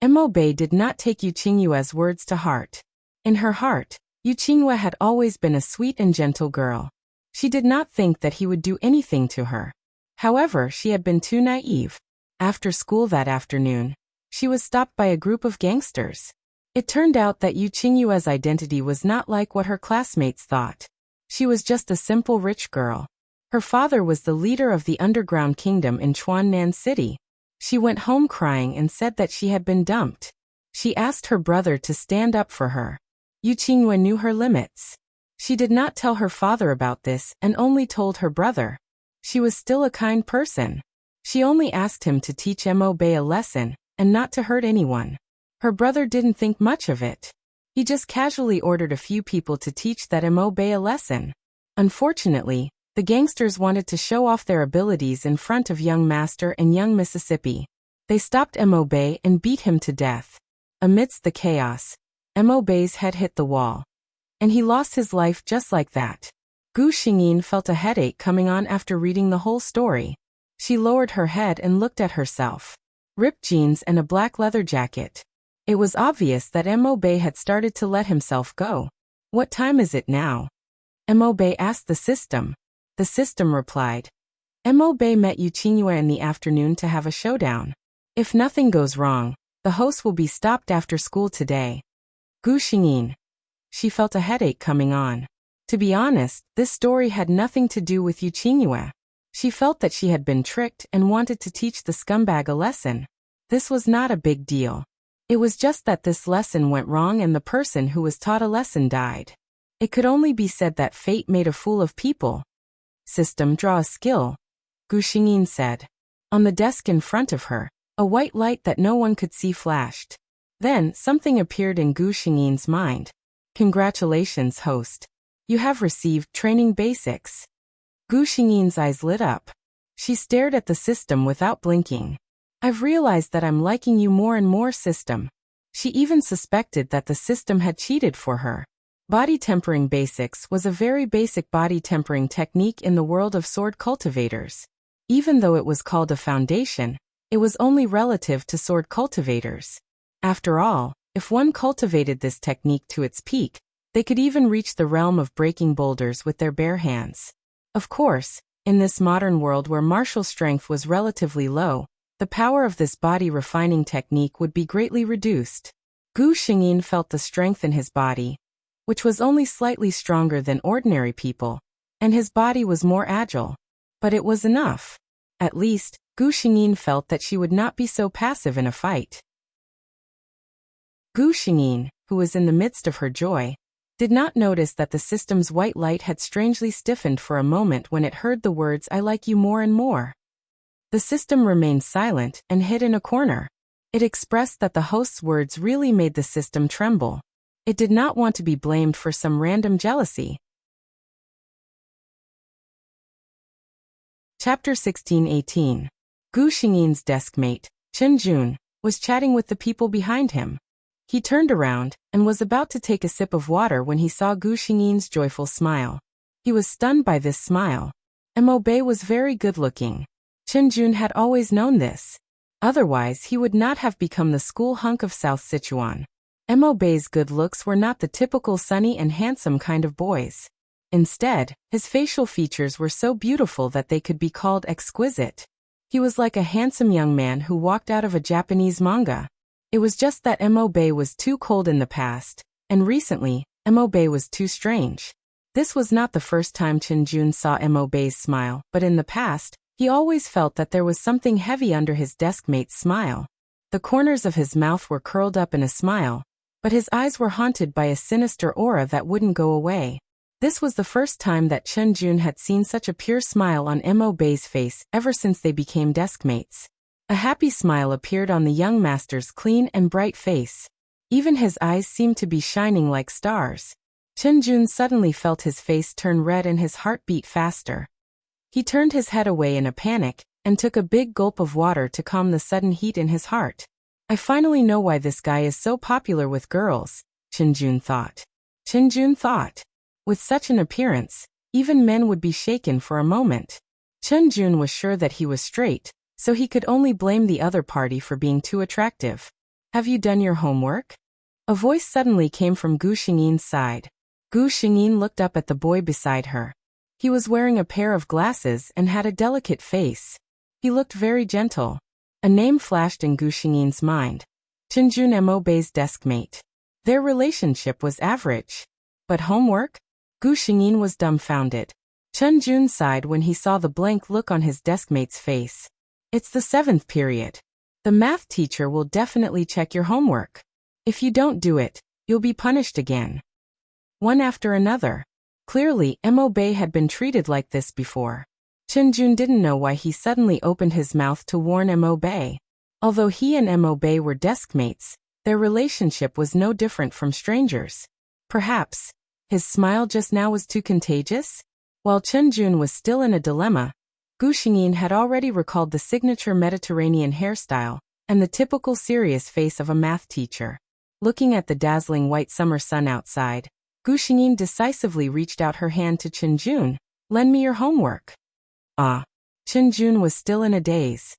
Mo-bae did not take Yoo Ching-yue's words to heart. In her heart, Yu Qingyue had always been a sweet and gentle girl. She did not think that he would do anything to her. However, she had been too naive. After school that afternoon, she was stopped by a group of gangsters. It turned out that Yu Qingyue's identity was not like what her classmates thought. She was just a simple rich girl. Her father was the leader of the underground kingdom in Chuannan City. She went home crying and said that she had been dumped. She asked her brother to stand up for her. Yu Qingyue knew her limits. She did not tell her father about this and only told her brother. She was still a kind person. She only asked him to teach Mo Bei a lesson, and not to hurt anyone. Her brother didn't think much of it. He just casually ordered a few people to teach that Mo Bei a lesson. Unfortunately, the gangsters wanted to show off their abilities in front of young Master and young Mississippi. They stopped Mo Bei and beat him to death. Amidst the chaos, Mo Bei's head hit the wall. And he lost his life just like that. Gu Xingyin felt a headache coming on after reading the whole story. She lowered her head and looked at herself. Ripped jeans and a black leather jacket. It was obvious that Mo Bei had started to let himself go. What time is it now? Mo Bei asked the system. The system replied. Mo Bei met Yu Qingyue in the afternoon to have a showdown. If nothing goes wrong, the host will be stopped after school today. Gu Xingyin. She felt a headache coming on. To be honest, this story had nothing to do with Yu Qingyue. She felt that she had been tricked and wanted to teach the scumbag a lesson. This was not a big deal. It was just that this lesson went wrong and the person who was taught a lesson died. It could only be said that fate made a fool of people. System, draw a skill, Gu Xingyin said. On the desk in front of her, a white light that no one could see flashed. Then, something appeared in Gu Xingyin's mind. Congratulations, host. You have received training basics. Gu Xingyin's eyes lit up. She stared at the system without blinking. I've realized that I'm liking you more and more, system. She even suspected that the system had cheated for her. Body tempering basics was a very basic body tempering technique in the world of sword cultivators. Even though it was called a foundation, it was only relative to sword cultivators. After all, if one cultivated this technique to its peak, they could even reach the realm of breaking boulders with their bare hands. Of course, in this modern world where martial strength was relatively low, the power of this body refining technique would be greatly reduced. Gu Xingyin felt the strength in his body, which was only slightly stronger than ordinary people, and his body was more agile. But it was enough. At least, Gu Xingyin felt that she would not be so passive in a fight. Gu Xingyin, who was in the midst of her joy, did not notice that the system's white light had strangely stiffened for a moment when it heard the words "I like you more and more." The system remained silent and hid in a corner. It expressed that the host's words really made the system tremble. It did not want to be blamed for some random jealousy. Chapter 16-18. Gu Xingyin's deskmate, Chen Jun, was chatting with the people behind him. He turned around and was about to take a sip of water when he saw Gu Xingyin's joyful smile. He was stunned by this smile. Mo Bei was very good-looking. Chen Jun had always known this. Otherwise, he would not have become the school hunk of South Sichuan. Mo Bei's good looks were not the typical sunny and handsome kind of boys. Instead, his facial features were so beautiful that they could be called exquisite. He was like a handsome young man who walked out of a Japanese manga. It was just that Mo Bei was too cold in the past, and recently, Mo Bei was too strange. This was not the first time Chen Jun saw Mo Bei's smile, but in the past, he always felt that there was something heavy under his deskmate's smile. The corners of his mouth were curled up in a smile, but his eyes were haunted by a sinister aura that wouldn't go away. This was the first time that Chen Jun had seen such a pure smile on Mo Bei's face ever since they became deskmates. A happy smile appeared on the young master's clean and bright face. Even his eyes seemed to be shining like stars. Chen Jun suddenly felt his face turn red and his heart beat faster. He turned his head away in a panic, and took a big gulp of water to calm the sudden heat in his heart. I finally know why this guy is so popular with girls, Chen Jun thought. Chen Jun thought. With such an appearance, even men would be shaken for a moment. Chen Jun was sure that he was straight, so he could only blame the other party for being too attractive. Have you done your homework? A voice suddenly came from Gu Xingyin's side. Gu Xingyin looked up at the boy beside her. He was wearing a pair of glasses and had a delicate face. He looked very gentle. A name flashed in Gu Xingyin's mind. Chenjun Mo Bei's deskmate. Their relationship was average. But homework? Gu Xingyin was dumbfounded. Chen Jun sighed when he saw the blank look on his deskmate's face. It's the 7th period. The math teacher will definitely check your homework. If you don't do it, you'll be punished again. One after another. Clearly, Mo Bei had been treated like this before. Chen Jun didn't know why he suddenly opened his mouth to warn Mo Bei. Although he and Mo Bei were deskmates, their relationship was no different from strangers. Perhaps his smile just now was too contagious? While Chen Jun was still in a dilemma, Gu Xingyin had already recalled the signature Mediterranean hairstyle and the typical serious face of a math teacher. Looking at the dazzling white summer sun outside, Gu Xingyin decisively reached out her hand to Chen Jun. Lend me your homework. Chen Jun was still in a daze.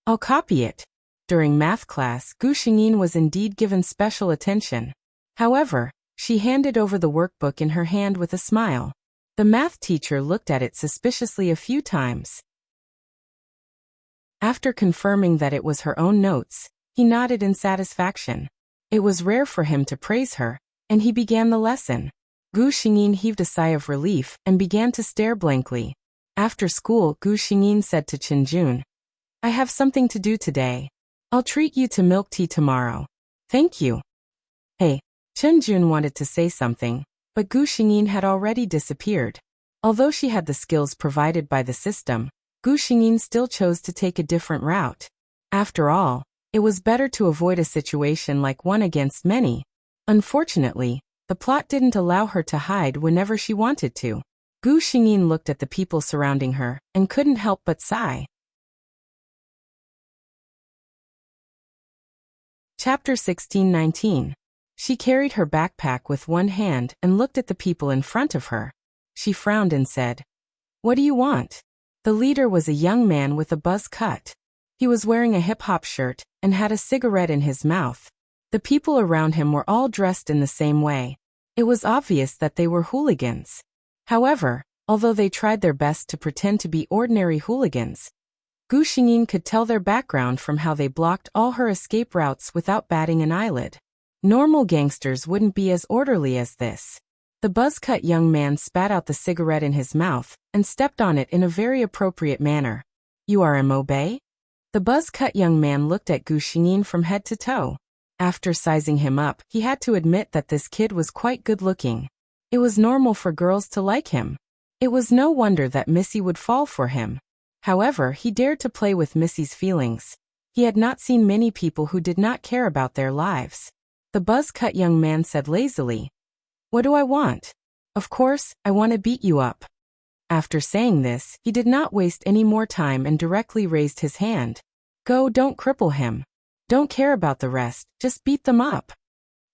I'll copy it. During math class, Gu Xingyin was indeed given special attention. However, she handed over the workbook in her hand with a smile. The math teacher looked at it suspiciously a few times. After confirming that it was her own notes, he nodded in satisfaction. It was rare for him to praise her, and he began the lesson. Gu Xingyin heaved a sigh of relief and began to stare blankly. After school, Gu Xingyin said to Chen Jun, I have something to do today. I'll treat you to milk tea tomorrow. Thank you. Hey, Chen Jun wanted to say something, but Gu Xingyin had already disappeared. Although she had the skills provided by the system, Gu Xingyin still chose to take a different route. After all, it was better to avoid a situation like one against many. Unfortunately, the plot didn't allow her to hide whenever she wanted to. Gu Xingyin looked at the people surrounding her and couldn't help but sigh. Chapter 16-19. She carried her backpack with one hand and looked at the people in front of her. She frowned and said, What do you want? The leader was a young man with a buzz cut. He was wearing a hip-hop shirt and had a cigarette in his mouth. The people around him were all dressed in the same way. It was obvious that they were hooligans. However, although they tried their best to pretend to be ordinary hooligans, Gu Xingyin could tell their background from how they blocked all her escape routes without batting an eyelid. Normal gangsters wouldn't be as orderly as this. The buzz-cut young man spat out the cigarette in his mouth and stepped on it in a very appropriate manner. You are Mo Bei? The buzz-cut young man looked at Gu Xingyin from head to toe. After sizing him up, he had to admit that this kid was quite good-looking. It was normal for girls to like him. It was no wonder that Missy would fall for him. However, he dared to play with Missy's feelings. He had not seen many people who did not care about their lives. The buzz-cut young man said lazily, What do I want? Of course, I want to beat you up. After saying this, he did not waste any more time and directly raised his hand. Go, don't cripple him. Don't care about the rest, just beat them up.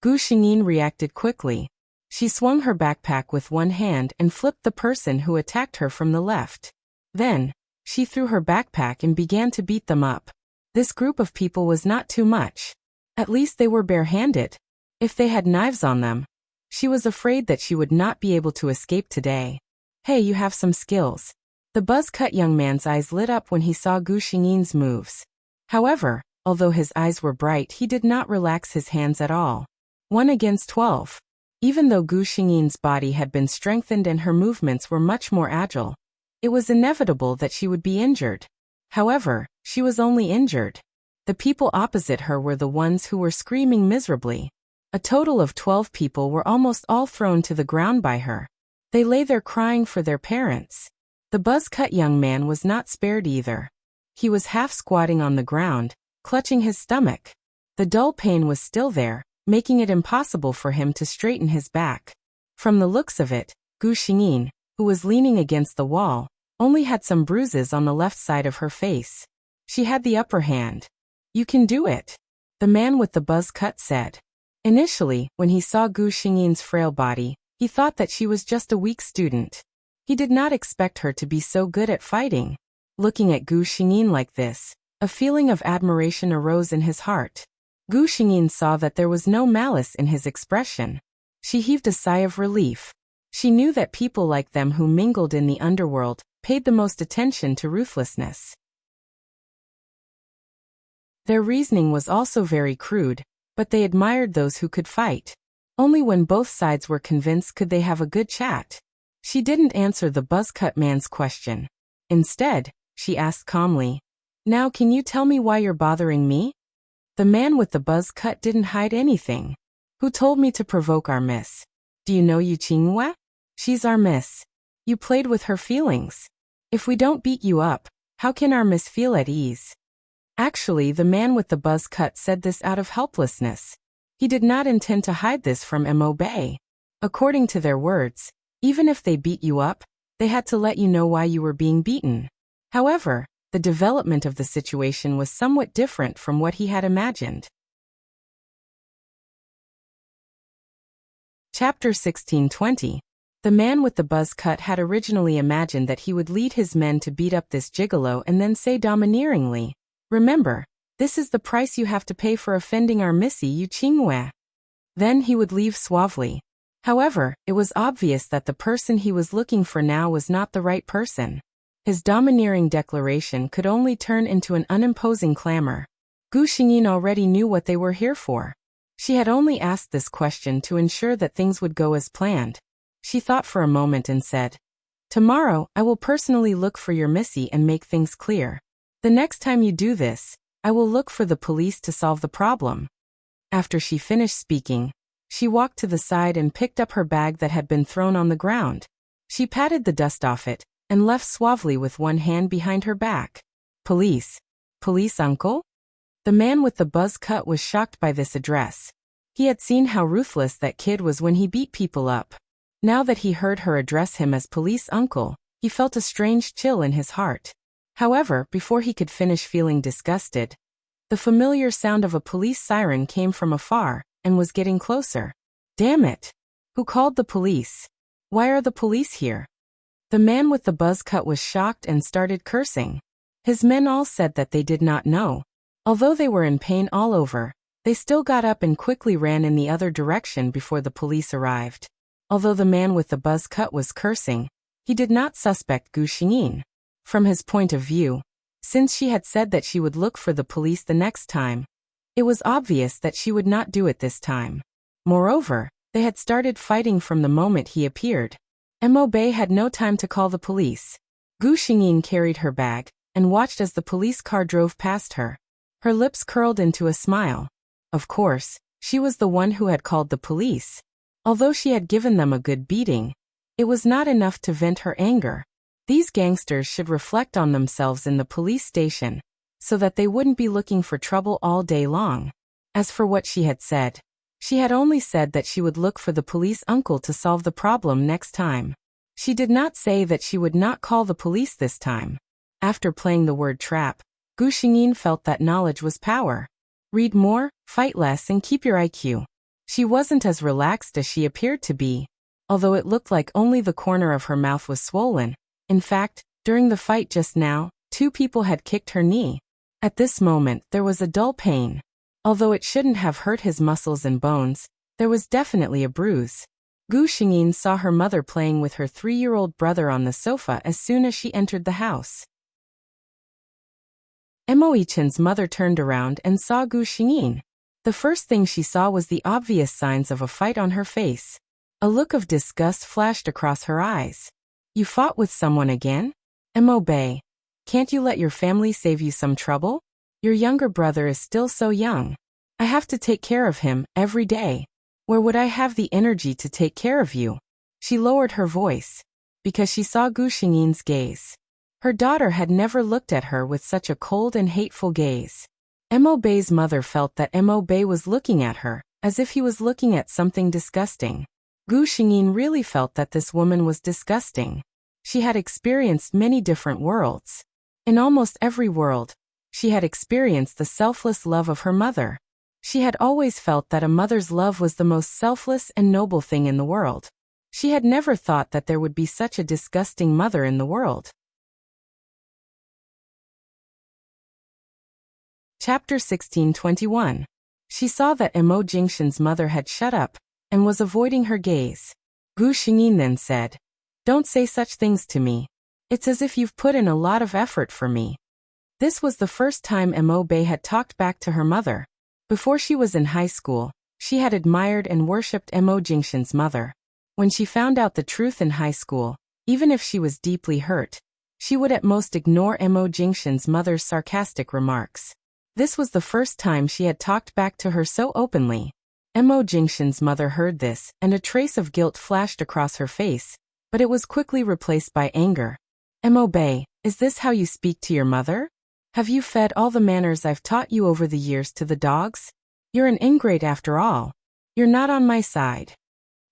Gu Xingyin reacted quickly. She swung her backpack with one hand and flipped the person who attacked her from the left. Then, she threw her backpack and began to beat them up. This group of people was not too much. At least they were barehanded. If they had knives on them, she was afraid that she would not be able to escape today. Hey, you have some skills. The buzz-cut young man's eyes lit up when he saw Gu Xingyin's moves. However, although his eyes were bright, he did not relax his hands at all. 1 against 12. Even though Gu Xingyin's body had been strengthened and her movements were much more agile, it was inevitable that she would be injured. However, she was only injured. The people opposite her were the ones who were screaming miserably. A total of 12 people were almost all thrown to the ground by her. They lay there crying for their parents. The buzz-cut young man was not spared either. He was half squatting on the ground, clutching his stomach. The dull pain was still there, making it impossible for him to straighten his back. From the looks of it, Gu Xingyin, who was leaning against the wall, only had some bruises on the left side of her face. She had the upper hand. You can do it, the man with the buzz cut said. Initially, when he saw Gu Xingyin's frail body, he thought that she was just a weak student. He did not expect her to be so good at fighting. Looking at Gu Xingyin like this, a feeling of admiration arose in his heart. Gu Xingyin saw that there was no malice in his expression. She heaved a sigh of relief. She knew that people like them who mingled in the underworld paid the most attention to ruthlessness. Their reasoning was also very crude, but they admired those who could fight. Only when both sides were convinced could they have a good chat. She didn't answer the buzzcut man's question. Instead, she asked calmly, "Now can you tell me why you're bothering me?" The man with the buzz cut didn't hide anything. "Who told me to provoke our miss? Do you know Yu Qinghua? She's our miss. You played with her feelings. If we don't beat you up, how can our miss feel at ease?" Actually, the man with the buzz cut said this out of helplessness. He did not intend to hide this from Mo Bei. According to their words, even if they beat you up, they had to let you know why you were being beaten. However, the development of the situation was somewhat different from what he had imagined. Chapter 16:20. The man with the buzz cut had originally imagined that he would lead his men to beat up this gigolo and then say domineeringly, "Remember, this is the price you have to pay for offending our missy Yu Qinghua." Then he would leave suavely. However, it was obvious that the person he was looking for now was not the right person. His domineering declaration could only turn into an unimposing clamor. Gu Xingyin already knew what they were here for. She had only asked this question to ensure that things would go as planned. She thought for a moment and said, "Tomorrow, I will personally look for your missy and make things clear. The next time you do this, I will look for the police to solve the problem." After she finished speaking, she walked to the side and picked up her bag that had been thrown on the ground. She patted the dust off it and left suavely with one hand behind her back. "Police? Police uncle?" The man with the buzz cut was shocked by this address. He had seen how ruthless that kid was when he beat people up. Now that he heard her address him as police uncle, he felt a strange chill in his heart. However, before he could finish feeling disgusted, the familiar sound of a police siren came from afar and was getting closer. Damn it! Who called the police? Why are the police here? The man with the buzz cut was shocked and started cursing. His men all said that they did not know. Although they were in pain all over, they still got up and quickly ran in the other direction before the police arrived. Although the man with the buzz cut was cursing, he did not suspect Gu Xingyin. From his point of view, since she had said that she would look for the police the next time, it was obvious that she would not do it this time. Moreover, they had started fighting from the moment he appeared. Mo Bei had no time to call the police. Gu Xingyin carried her bag and watched as the police car drove past her. Her lips curled into a smile. Of course, she was the one who had called the police. Although she had given them a good beating, it was not enough to vent her anger. These gangsters should reflect on themselves in the police station, so that they wouldn't be looking for trouble all day long. As for what she had said, she had only said that she would look for the police uncle to solve the problem next time. She did not say that she would not call the police this time. After playing the word trap, Gu Xingyin felt that knowledge was power. Read more, fight less, and keep your IQ. She wasn't as relaxed as she appeared to be. Although it looked like only the corner of her mouth was swollen. In fact, during the fight just now, 2 people had kicked her knee. At this moment, there was a dull pain. Although it shouldn't have hurt his muscles and bones, there was definitely a bruise. Gu Xingyin saw her mother playing with her 3-year-old brother on the sofa as soon as she entered the house. Mo Yichen's mother turned around and saw Gu Xingyin. The first thing she saw was the obvious signs of a fight on her face. A look of disgust flashed across her eyes. "You fought with someone again? Mo Bei, can't you let your family save you some trouble? Your younger brother is still so young. I have to take care of him every day. Where would I have the energy to take care of you?" She lowered her voice, because she saw Gu Xingyin's gaze. Her daughter had never looked at her with such a cold and hateful gaze. Mo Bei's mother felt that Mo Bei was looking at her, as if he was looking at something disgusting. Gu Xingyin really felt that this woman was disgusting. She had experienced many different worlds. In almost every world, she had experienced the selfless love of her mother. She had always felt that a mother's love was the most selfless and noble thing in the world. She had never thought that there would be such a disgusting mother in the world. Chapter 16:21. She saw that Mo Jingshan's mother had shut up, and was avoiding her gaze. Gu Xingyin then said, "Don't say such things to me. It's as if you've put in a lot of effort for me." This was the first time Mo Bei had talked back to her mother. Before she was in high school, she had admired and worshipped Mo Jingxin's mother. When she found out the truth in high school, even if she was deeply hurt, she would at most ignore Mo Jingxin's mother's sarcastic remarks. This was the first time she had talked back to her so openly. Mo Jingxin's mother heard this, and a trace of guilt flashed across her face, but it was quickly replaced by anger. "Mo Bei, is this how you speak to your mother? Have you fed all the manners I've taught you over the years to the dogs? You're an ingrate after all. You're not on my side."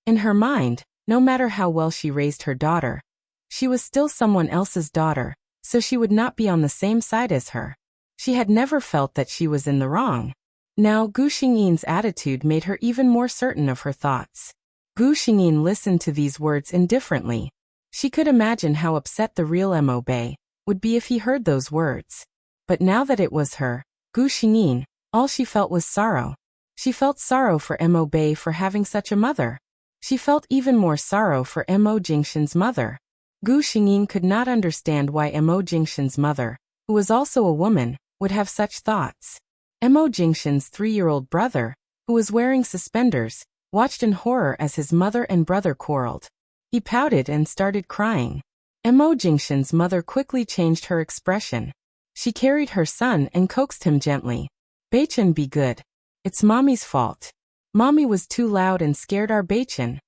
In her mind, no matter how well she raised her daughter, she was still someone else's daughter, so she would not be on the same side as her. She had never felt that she was in the wrong. Now Gu Xingyin's attitude made her even more certain of her thoughts. Gu Xingyin listened to these words indifferently. She could imagine how upset the real Mo Bei would be if he heard those words. But now that it was her, Gu Xingyin, all she felt was sorrow. She felt sorrow for Mo Bei for having such a mother. She felt even more sorrow for Mo Jingxin's mother. Gu Xingyin could not understand why Mo Jingxin's mother, who was also a woman, would have such thoughts. Mo Jingxin's 3-year-old brother, who was wearing suspenders, watched in horror as his mother and brother quarreled. He pouted and started crying. Mo Jingxin's mother quickly changed her expression. She carried her son and coaxed him gently. "Beichen, be good. It's Mommy's fault. Mommy was too loud and scared our Beichen."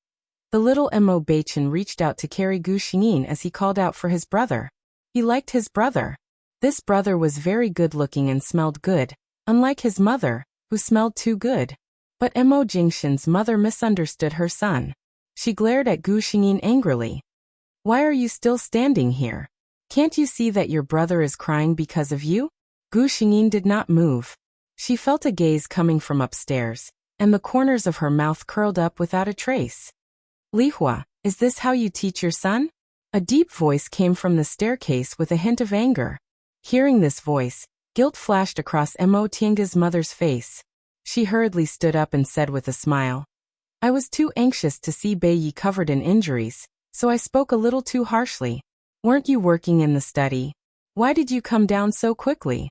The little Mo Beichen reached out to carry Gu Xingyin as he called out for his brother. He liked his brother. This brother was very good-looking and smelled good, unlike his mother, who smelled too good. But Mo Jingxin's mother misunderstood her son. She glared at Gu Xingyin angrily. "Why are you still standing here? Can't you see that your brother is crying because of you?" Gu Xingyin did not move. She felt a gaze coming from upstairs, and the corners of her mouth curled up without a trace. "Li Hua, is this how you teach your son?" A deep voice came from the staircase with a hint of anger. Hearing this voice, guilt flashed across Mo Tiange's mother's face. She hurriedly stood up and said with a smile, "I was too anxious to see Bei Yi covered in injuries, so I spoke a little too harshly. Weren't you working in the study? Why did you come down so quickly?"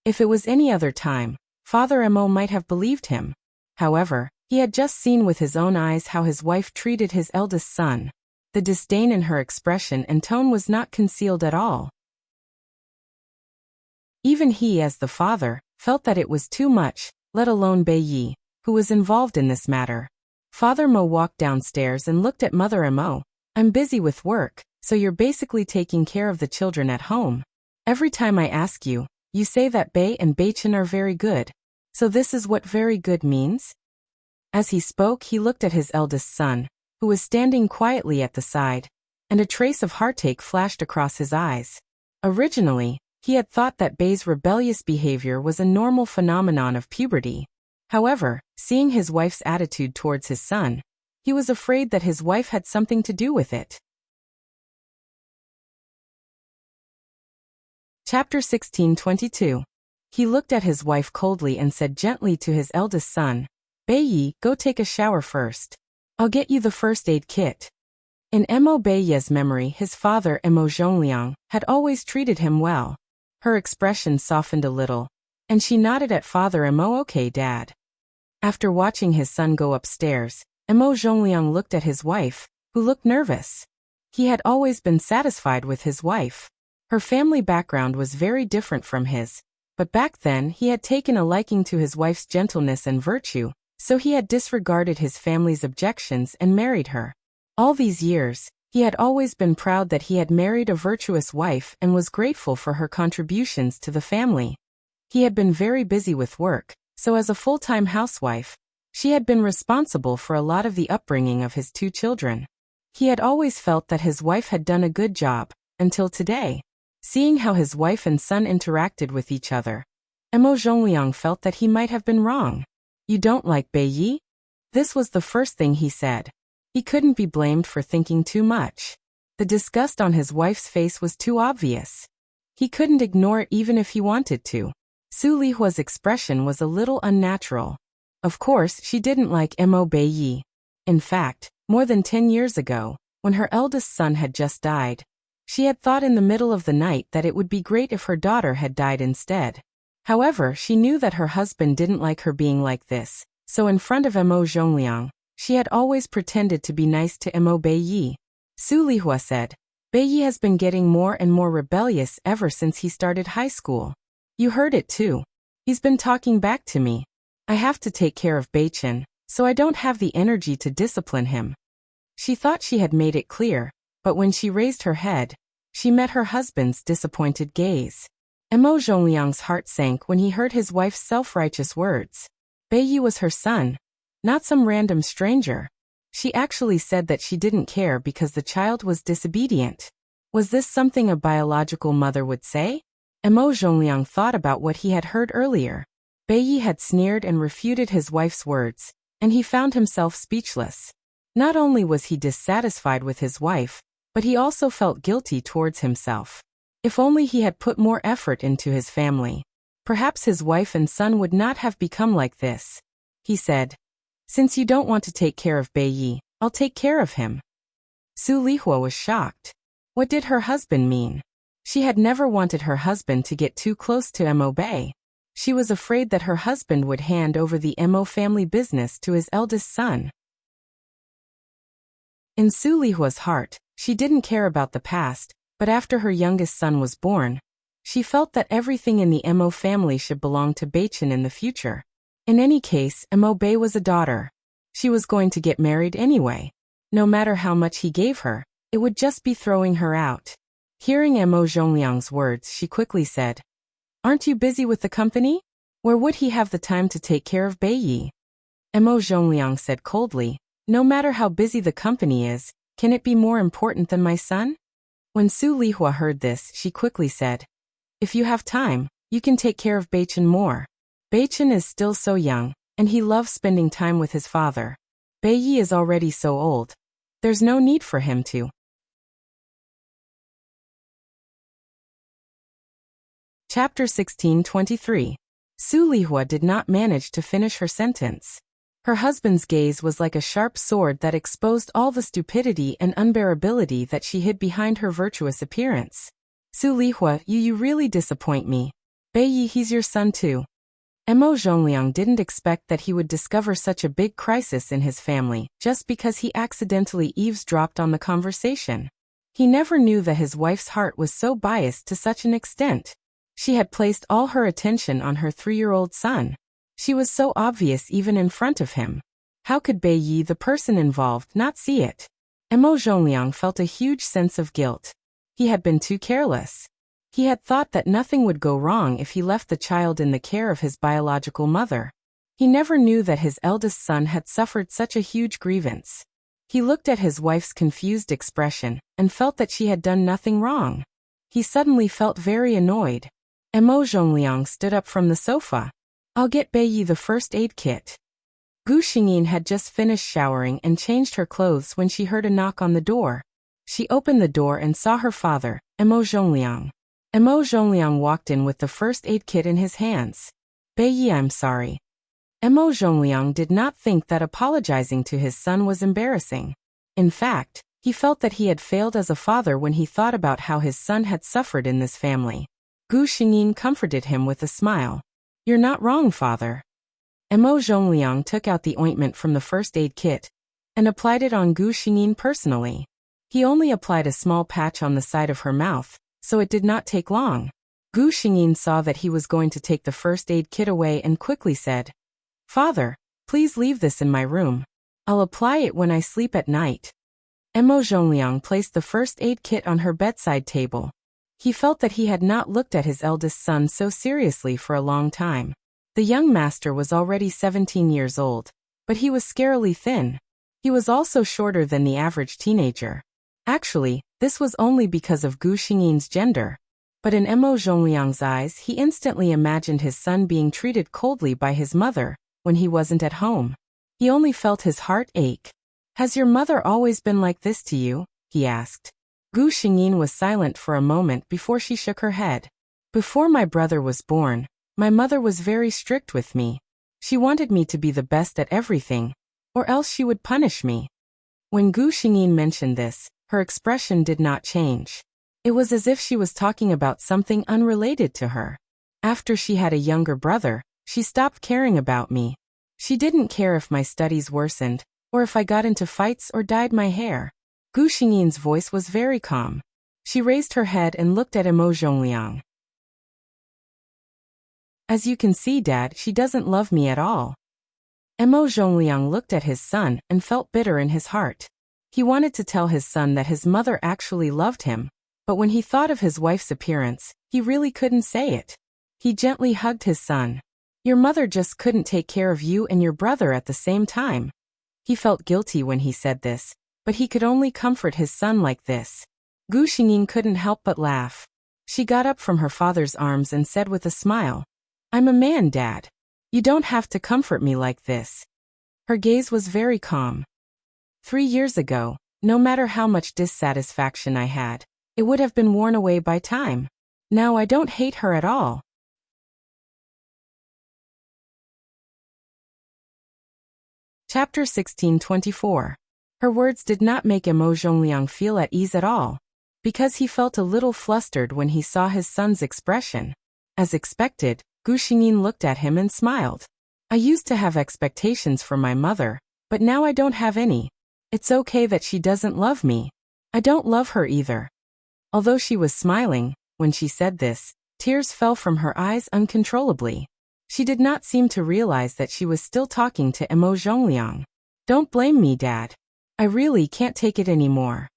If it was any other time, Father Mo might have believed him. However, he had just seen with his own eyes how his wife treated his eldest son. The disdain in her expression and tone was not concealed at all. Even he, as the father, felt that it was too much, let alone Bei Yi, who was involved in this matter. Father Mo walked downstairs and looked at Mother Mo. "I'm busy with work, so you're basically taking care of the children at home. Every time I ask you, you say that Bei and Beichen are very good. So this is what very good means?" As he spoke, he looked at his eldest son, who was standing quietly at the side, and a trace of heartache flashed across his eyes. Originally, he had thought that Bei's rebellious behavior was a normal phenomenon of puberty. However, seeing his wife's attitude towards his son, he was afraid that his wife had something to do with it. Chapter 16:22. He looked at his wife coldly and said gently to his eldest son, "Bei Yi, go take a shower first. I'll get you the first aid kit." In Mo Bei Yi's memory, his father Mo Zhongliang had always treated him well. Her expression softened a little, and she nodded at Father Mo. "Okay, Dad." After watching his son go upstairs, Mo Zhongliang looked at his wife, who looked nervous. He had always been satisfied with his wife. Her family background was very different from his, but back then he had taken a liking to his wife's gentleness and virtue, so he had disregarded his family's objections and married her. All these years, he had always been proud that he had married a virtuous wife and was grateful for her contributions to the family. He had been very busy with work, so as a full-time housewife, she had been responsible for a lot of the upbringing of his 2 children. He had always felt that his wife had done a good job, until today. Seeing how his wife and son interacted with each other, Mo Zhongliang felt that he might have been wrong. "You don't like Bei Yi?" This was the first thing he said. He couldn't be blamed for thinking too much. The disgust on his wife's face was too obvious. He couldn't ignore it even if he wanted to. Su Lihua's expression was a little unnatural. Of course, she didn't like Mo Bei Yi. In fact, more than 10 years ago, when her eldest son had just died, she had thought in the middle of the night that it would be great if her daughter had died instead. However, she knew that her husband didn't like her being like this, so in front of Mo Zhongliang, she had always pretended to be nice to Mo Beiyi. Su Lihua said, Beiyi has been getting more and more rebellious ever since he started high school. You heard it too. He's been talking back to me. I have to take care of Beichen, so I don't have the energy to discipline him. She thought she had made it clear, but when she raised her head, she met her husband's disappointed gaze. Mo Zhongliang's heart sank when he heard his wife's self-righteous words. Beiyi was her son, not some random stranger. She actually said that she didn't care because the child was disobedient. Was this something a biological mother would say? Mo Zhongliang thought about what he had heard earlier. Beiyi had sneered and refuted his wife's words, and he found himself speechless. Not only was he dissatisfied with his wife, but he also felt guilty towards himself. If only he had put more effort into his family, perhaps his wife and son would not have become like this. He said, Since you don't want to take care of Beiyi, I'll take care of him. Su Lihua was shocked. What did her husband mean? She had never wanted her husband to get too close to Mo Bei. She was afraid that her husband would hand over the Mo family business to his eldest son. In Su Lihua's heart, she didn't care about the past, but after her youngest son was born, she felt that everything in the Mo family should belong to Beichen in the future. In any case, Mo Bei was a daughter. She was going to get married anyway. No matter how much he gave her, it would just be throwing her out. Hearing Mo Zhongliang's words, she quickly said, Aren't you busy with the company? Where would he have the time to take care of Beiyi? Mo Zhongliang said coldly, No matter how busy the company is, can it be more important than my son? When Su Lihua heard this, she quickly said, If you have time, you can take care of Beichen more. Beichen is still so young, and he loves spending time with his father. Beiyi is already so old. There's no need for him to. Chapter 16:23. Su Lihua did not manage to finish her sentence. Her husband's gaze was like a sharp sword that exposed all the stupidity and unbearability that she hid behind her virtuous appearance. Su Lihua, you really disappoint me. Beiyi, he's your son too. Mo Zhongliang didn't expect that he would discover such a big crisis in his family just because he accidentally eavesdropped on the conversation. He never knew that his wife's heart was so biased to such an extent. She had placed all her attention on her 3-year-old son. She was so obvious even in front of him. How could Beiyi, the person involved, not see it? Mo Zhongliang felt a huge sense of guilt. He had been too careless. He had thought that nothing would go wrong if he left the child in the care of his biological mother. He never knew that his eldest son had suffered such a huge grievance. He looked at his wife's confused expression and felt that she had done nothing wrong. He suddenly felt very annoyed. Mo Zhongliang stood up from the sofa. I'll get Beiyi the first aid kit. Gu Xingyin had just finished showering and changed her clothes when she heard a knock on the door. She opened the door and saw her father, Mo Zhongliang. Mo Zhongliang walked in with the first aid kit in his hands. Beiyi, I'm sorry. Mo Zhongliang did not think that apologizing to his son was embarrassing. In fact, he felt that he had failed as a father when he thought about how his son had suffered in this family. Gu Xingyin comforted him with a smile. You're not wrong, father. Mo Zhongliang took out the ointment from the first aid kit and applied it on Gu Xingyin personally. He only applied a small patch on the side of her mouth, so it did not take long. Gu Xingyin saw that he was going to take the first aid kit away and quickly said, Father, please leave this in my room. I'll apply it when I sleep at night. Mo Zhongliang placed the first aid kit on her bedside table. He felt that he had not looked at his eldest son so seriously for a long time. The young master was already 17 years old, but he was scarily thin. He was also shorter than the average teenager. Actually, this was only because of Gu Xingyin's gender. But in Mo Zhongliang's eyes, he instantly imagined his son being treated coldly by his mother when he wasn't at home. He only felt his heart ache. Has your mother always been like this to you? He asked. Gu Xingyin was silent for a moment before she shook her head. Before my brother was born, my mother was very strict with me. She wanted me to be the best at everything. or else she would punish me. When Gu Xingyin mentioned this, her expression did not change. It was as if she was talking about something unrelated to her. After she had a younger brother, she stopped caring about me. She didn't care if my studies worsened, or if I got into fights or dyed my hair. Gu Xingyin's voice was very calm. She raised her head and looked at Emo Zhongliang. As you can see, Dad, she doesn't love me at all. Emo Zhongliang looked at his son and felt bitter in his heart. He wanted to tell his son that his mother actually loved him, but when he thought of his wife's appearance, he really couldn't say it. He gently hugged his son. Your mother just couldn't take care of you and your brother at the same time. He felt guilty when he said this, but he could only comfort his son like this. Gu Xingyin couldn't help but laugh. She got up from her father's arms and said with a smile, I'm a man, Dad. You don't have to comfort me like this. Her gaze was very calm. 3 years ago, no matter how much dissatisfaction I had, it would have been worn away by time. Now I don't hate her at all. Chapter 16:24. Her words did not make Emo Zhongliang feel at ease at all, because he felt a little flustered when he saw his son's expression. As expected, Gu Xingyin looked at him and smiled. I used to have expectations for my mother, but now I don't have any. It's okay that she doesn't love me. I don't love her either. Although she was smiling, when she said this, tears fell from her eyes uncontrollably. She did not seem to realize that she was still talking to Emo Zhongliang. Don't blame me, Dad. I really can't take it anymore.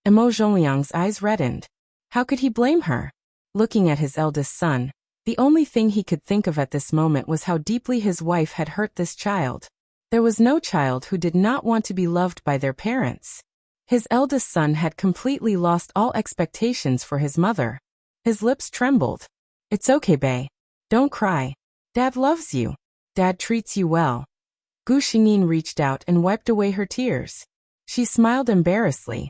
Emo Zhongliang's eyes reddened. How could he blame her? Looking at his eldest son, the only thing he could think of at this moment was how deeply his wife had hurt this child. There was no child who did not want to be loved by their parents. His eldest son had completely lost all expectations for his mother. His lips trembled. It's okay, Bae. Don't cry. Dad loves you. Dad treats you well. Gu Xingyin reached out and wiped away her tears. She smiled embarrassedly.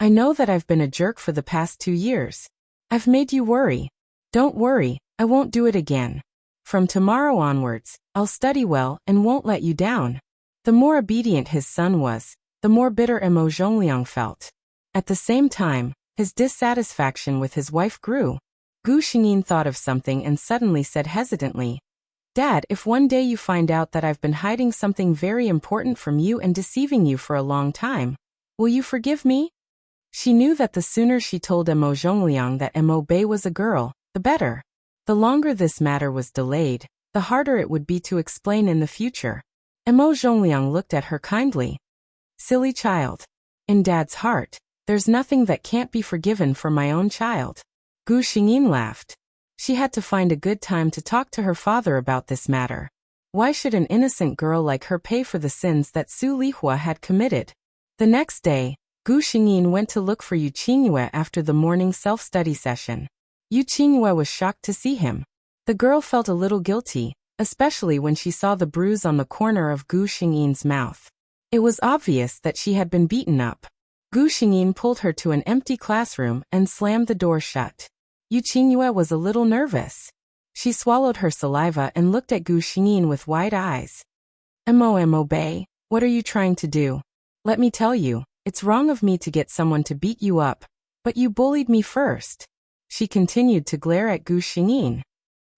I know that I've been a jerk for the past 2 years. I've made you worry. Don't worry, I won't do it again. From tomorrow onwards, I'll study well and won't let you down. The more obedient his son was, the more bitter Emo Zhongliang felt. At the same time, his dissatisfaction with his wife grew. Gu Xingyin thought of something and suddenly said hesitantly, Dad, if one day you find out that I've been hiding something very important from you and deceiving you for a long time, will you forgive me? She knew that the sooner she told Emo Zhongliang that Emo Bei was a girl, the better. The longer this matter was delayed, the harder it would be to explain in the future. Emo Zhongliang looked at her kindly. Silly child. In Dad's heart, there's nothing that can't be forgiven for my own child. Gu Xingyin laughed. She had to find a good time to talk to her father about this matter. Why should an innocent girl like her pay for the sins that Su Lihua had committed? The next day, Gu Xingyin went to look for Yu Qingyue after the morning self-study session. Yu Qingyue was shocked to see him. The girl felt a little guilty, especially when she saw the bruise on the corner of Gu Xingyin's mouth. It was obvious that she had been beaten up. Gu Xingyin pulled her to an empty classroom and slammed the door shut. Yu Qingyue was a little nervous. She swallowed her saliva and looked at Gu Xingyin with wide eyes. Emo Bei, what are you trying to do? Let me tell you, it's wrong of me to get someone to beat you up, but you bullied me first. She continued to glare at Gu Xingyin.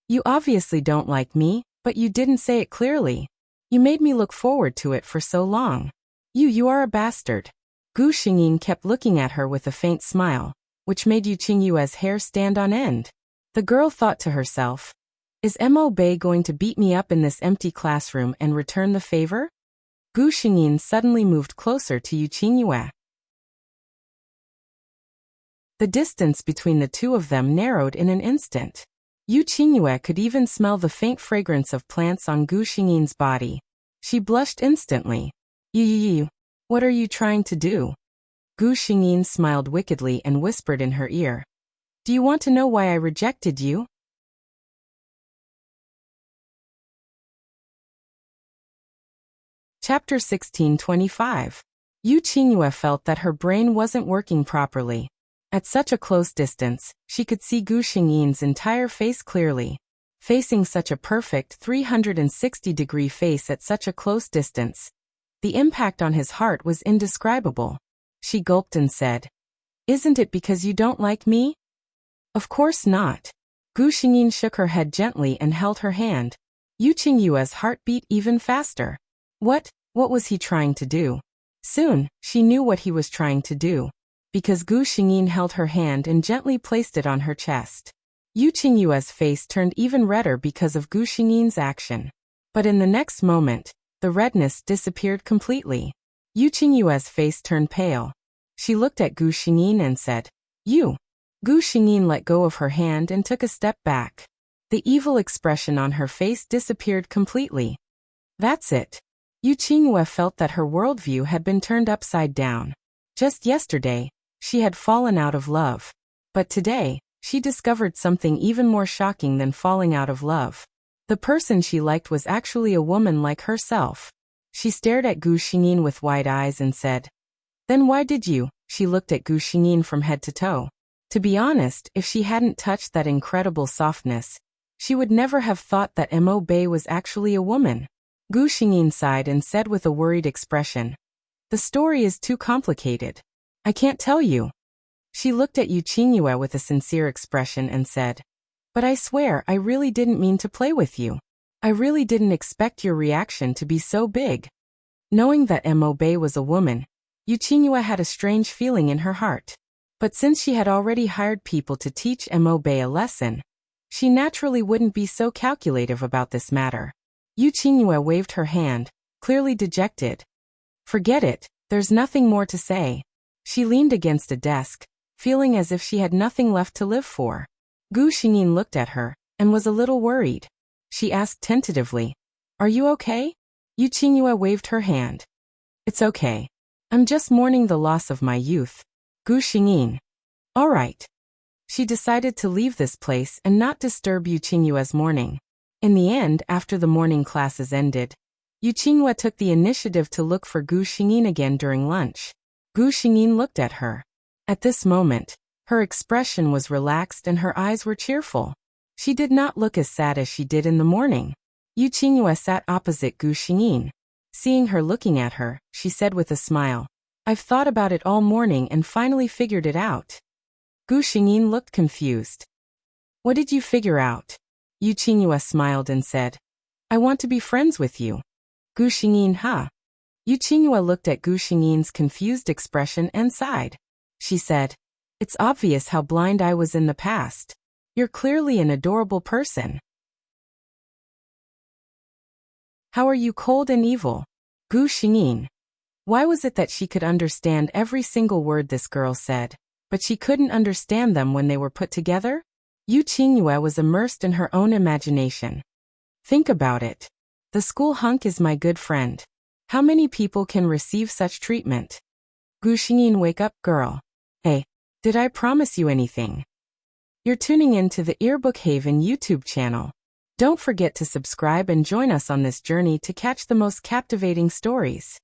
You obviously don't like me, but you didn't say it clearly. You made me look forward to it for so long. You are a bastard. Gu Xingyin kept looking at her with a faint smile, which made Yu Qingyue's hair stand on end. The girl thought to herself, is Emo Bei going to beat me up in this empty classroom and return the favor? Gu Xingyin suddenly moved closer to Yu Qingyue. The distance between the two of them narrowed in an instant. Yu Qingyue could even smell the faint fragrance of plants on Gu Xingyin's body. She blushed instantly. You, what are you trying to do? Gu Xingyin smiled wickedly and whispered in her ear. Do you want to know why I rejected you? Chapter 16:25. Yu Qingyue felt that her brain wasn't working properly. At such a close distance, she could see Gu Xingyin's entire face clearly. Facing such a perfect 360-degree face at such a close distance, The impact on his heart was indescribable. She gulped and said, "Isn't it because you don't like me?" "Of course not." Gu Xingyin shook her head gently and held her hand. Yu Qingyue's heart beat even faster. What was he trying to do? Soon, she knew what he was trying to do. Because Gu Xingyin held her hand and gently placed it on her chest. Yu Qingyue's face turned even redder because of Gu Xingyin's action. But in the next moment, the redness disappeared completely. Yu Qingyue's face turned pale. She looked at Gu Xingyin and said, "You." Gu Xingyin let go of her hand and took a step back. The evil expression on her face disappeared completely. That's it. Yu Qingyue felt that her worldview had been turned upside down. Just yesterday, she had fallen out of love. But today, she discovered something even more shocking than falling out of love. The person she liked was actually a woman like herself. She stared at Gu Xingyin with wide eyes and said, "Then why did you?" She looked at Gu Xingyin from head to toe. To be honest, if she hadn't touched that incredible softness, she would never have thought that Mo Bei was actually a woman. Gu Xingyin sighed and said with a worried expression, "The story is too complicated. I can't tell you." She looked at Yu Qingyue with a sincere expression and said, "But I swear I really didn't mean to play with you. I really didn't expect your reaction to be so big." Knowing that Mo Bei was a woman, Yu Qingyue had a strange feeling in her heart. But since she had already hired people to teach Mo Bei a lesson, she naturally wouldn't be so calculative about this matter. Yu Qingyue waved her hand, clearly dejected. "Forget it, there's nothing more to say." She leaned against a desk, feeling as if she had nothing left to live for. Gu Xingyin looked at her, and was a little worried. She asked tentatively, "Are you okay?" Yu Qingyue waved her hand. "It's okay. I'm just mourning the loss of my youth." Gu Xingyin. "All right." She decided to leave this place and not disturb Yu Qingyue's mourning. In the end, after the morning classes ended, Yu Qingyue took the initiative to look for Gu Xingyin again during lunch. Gu Xingyin looked at her. At this moment, her expression was relaxed and her eyes were cheerful. She did not look as sad as she did in the morning. Yu Qingyue sat opposite Gu Xingyin. Seeing her looking at her, she said with a smile, "I've thought about it all morning and finally figured it out." Gu Xingyin looked confused. "What did you figure out?" Yu Qingyue smiled and said, "I want to be friends with you." Gu Xingyin, huh? Yu Qingyue looked at Gu Xingyin's confused expression and sighed. She said, "It's obvious how blind I was in the past. You're clearly an adorable person." "How are you cold and evil?" Gu Xingyin. Why was it that she could understand every single word this girl said, but she couldn't understand them when they were put together? Yu Qingyue was immersed in her own imagination. Think about it. The school hunk is my good friend. How many people can receive such treatment? Gu Xingyin, wake up, girl. Hey, did I promise you anything? You're tuning in to the Earbook Haven YouTube channel. Don't forget to subscribe and join us on this journey to catch the most captivating stories.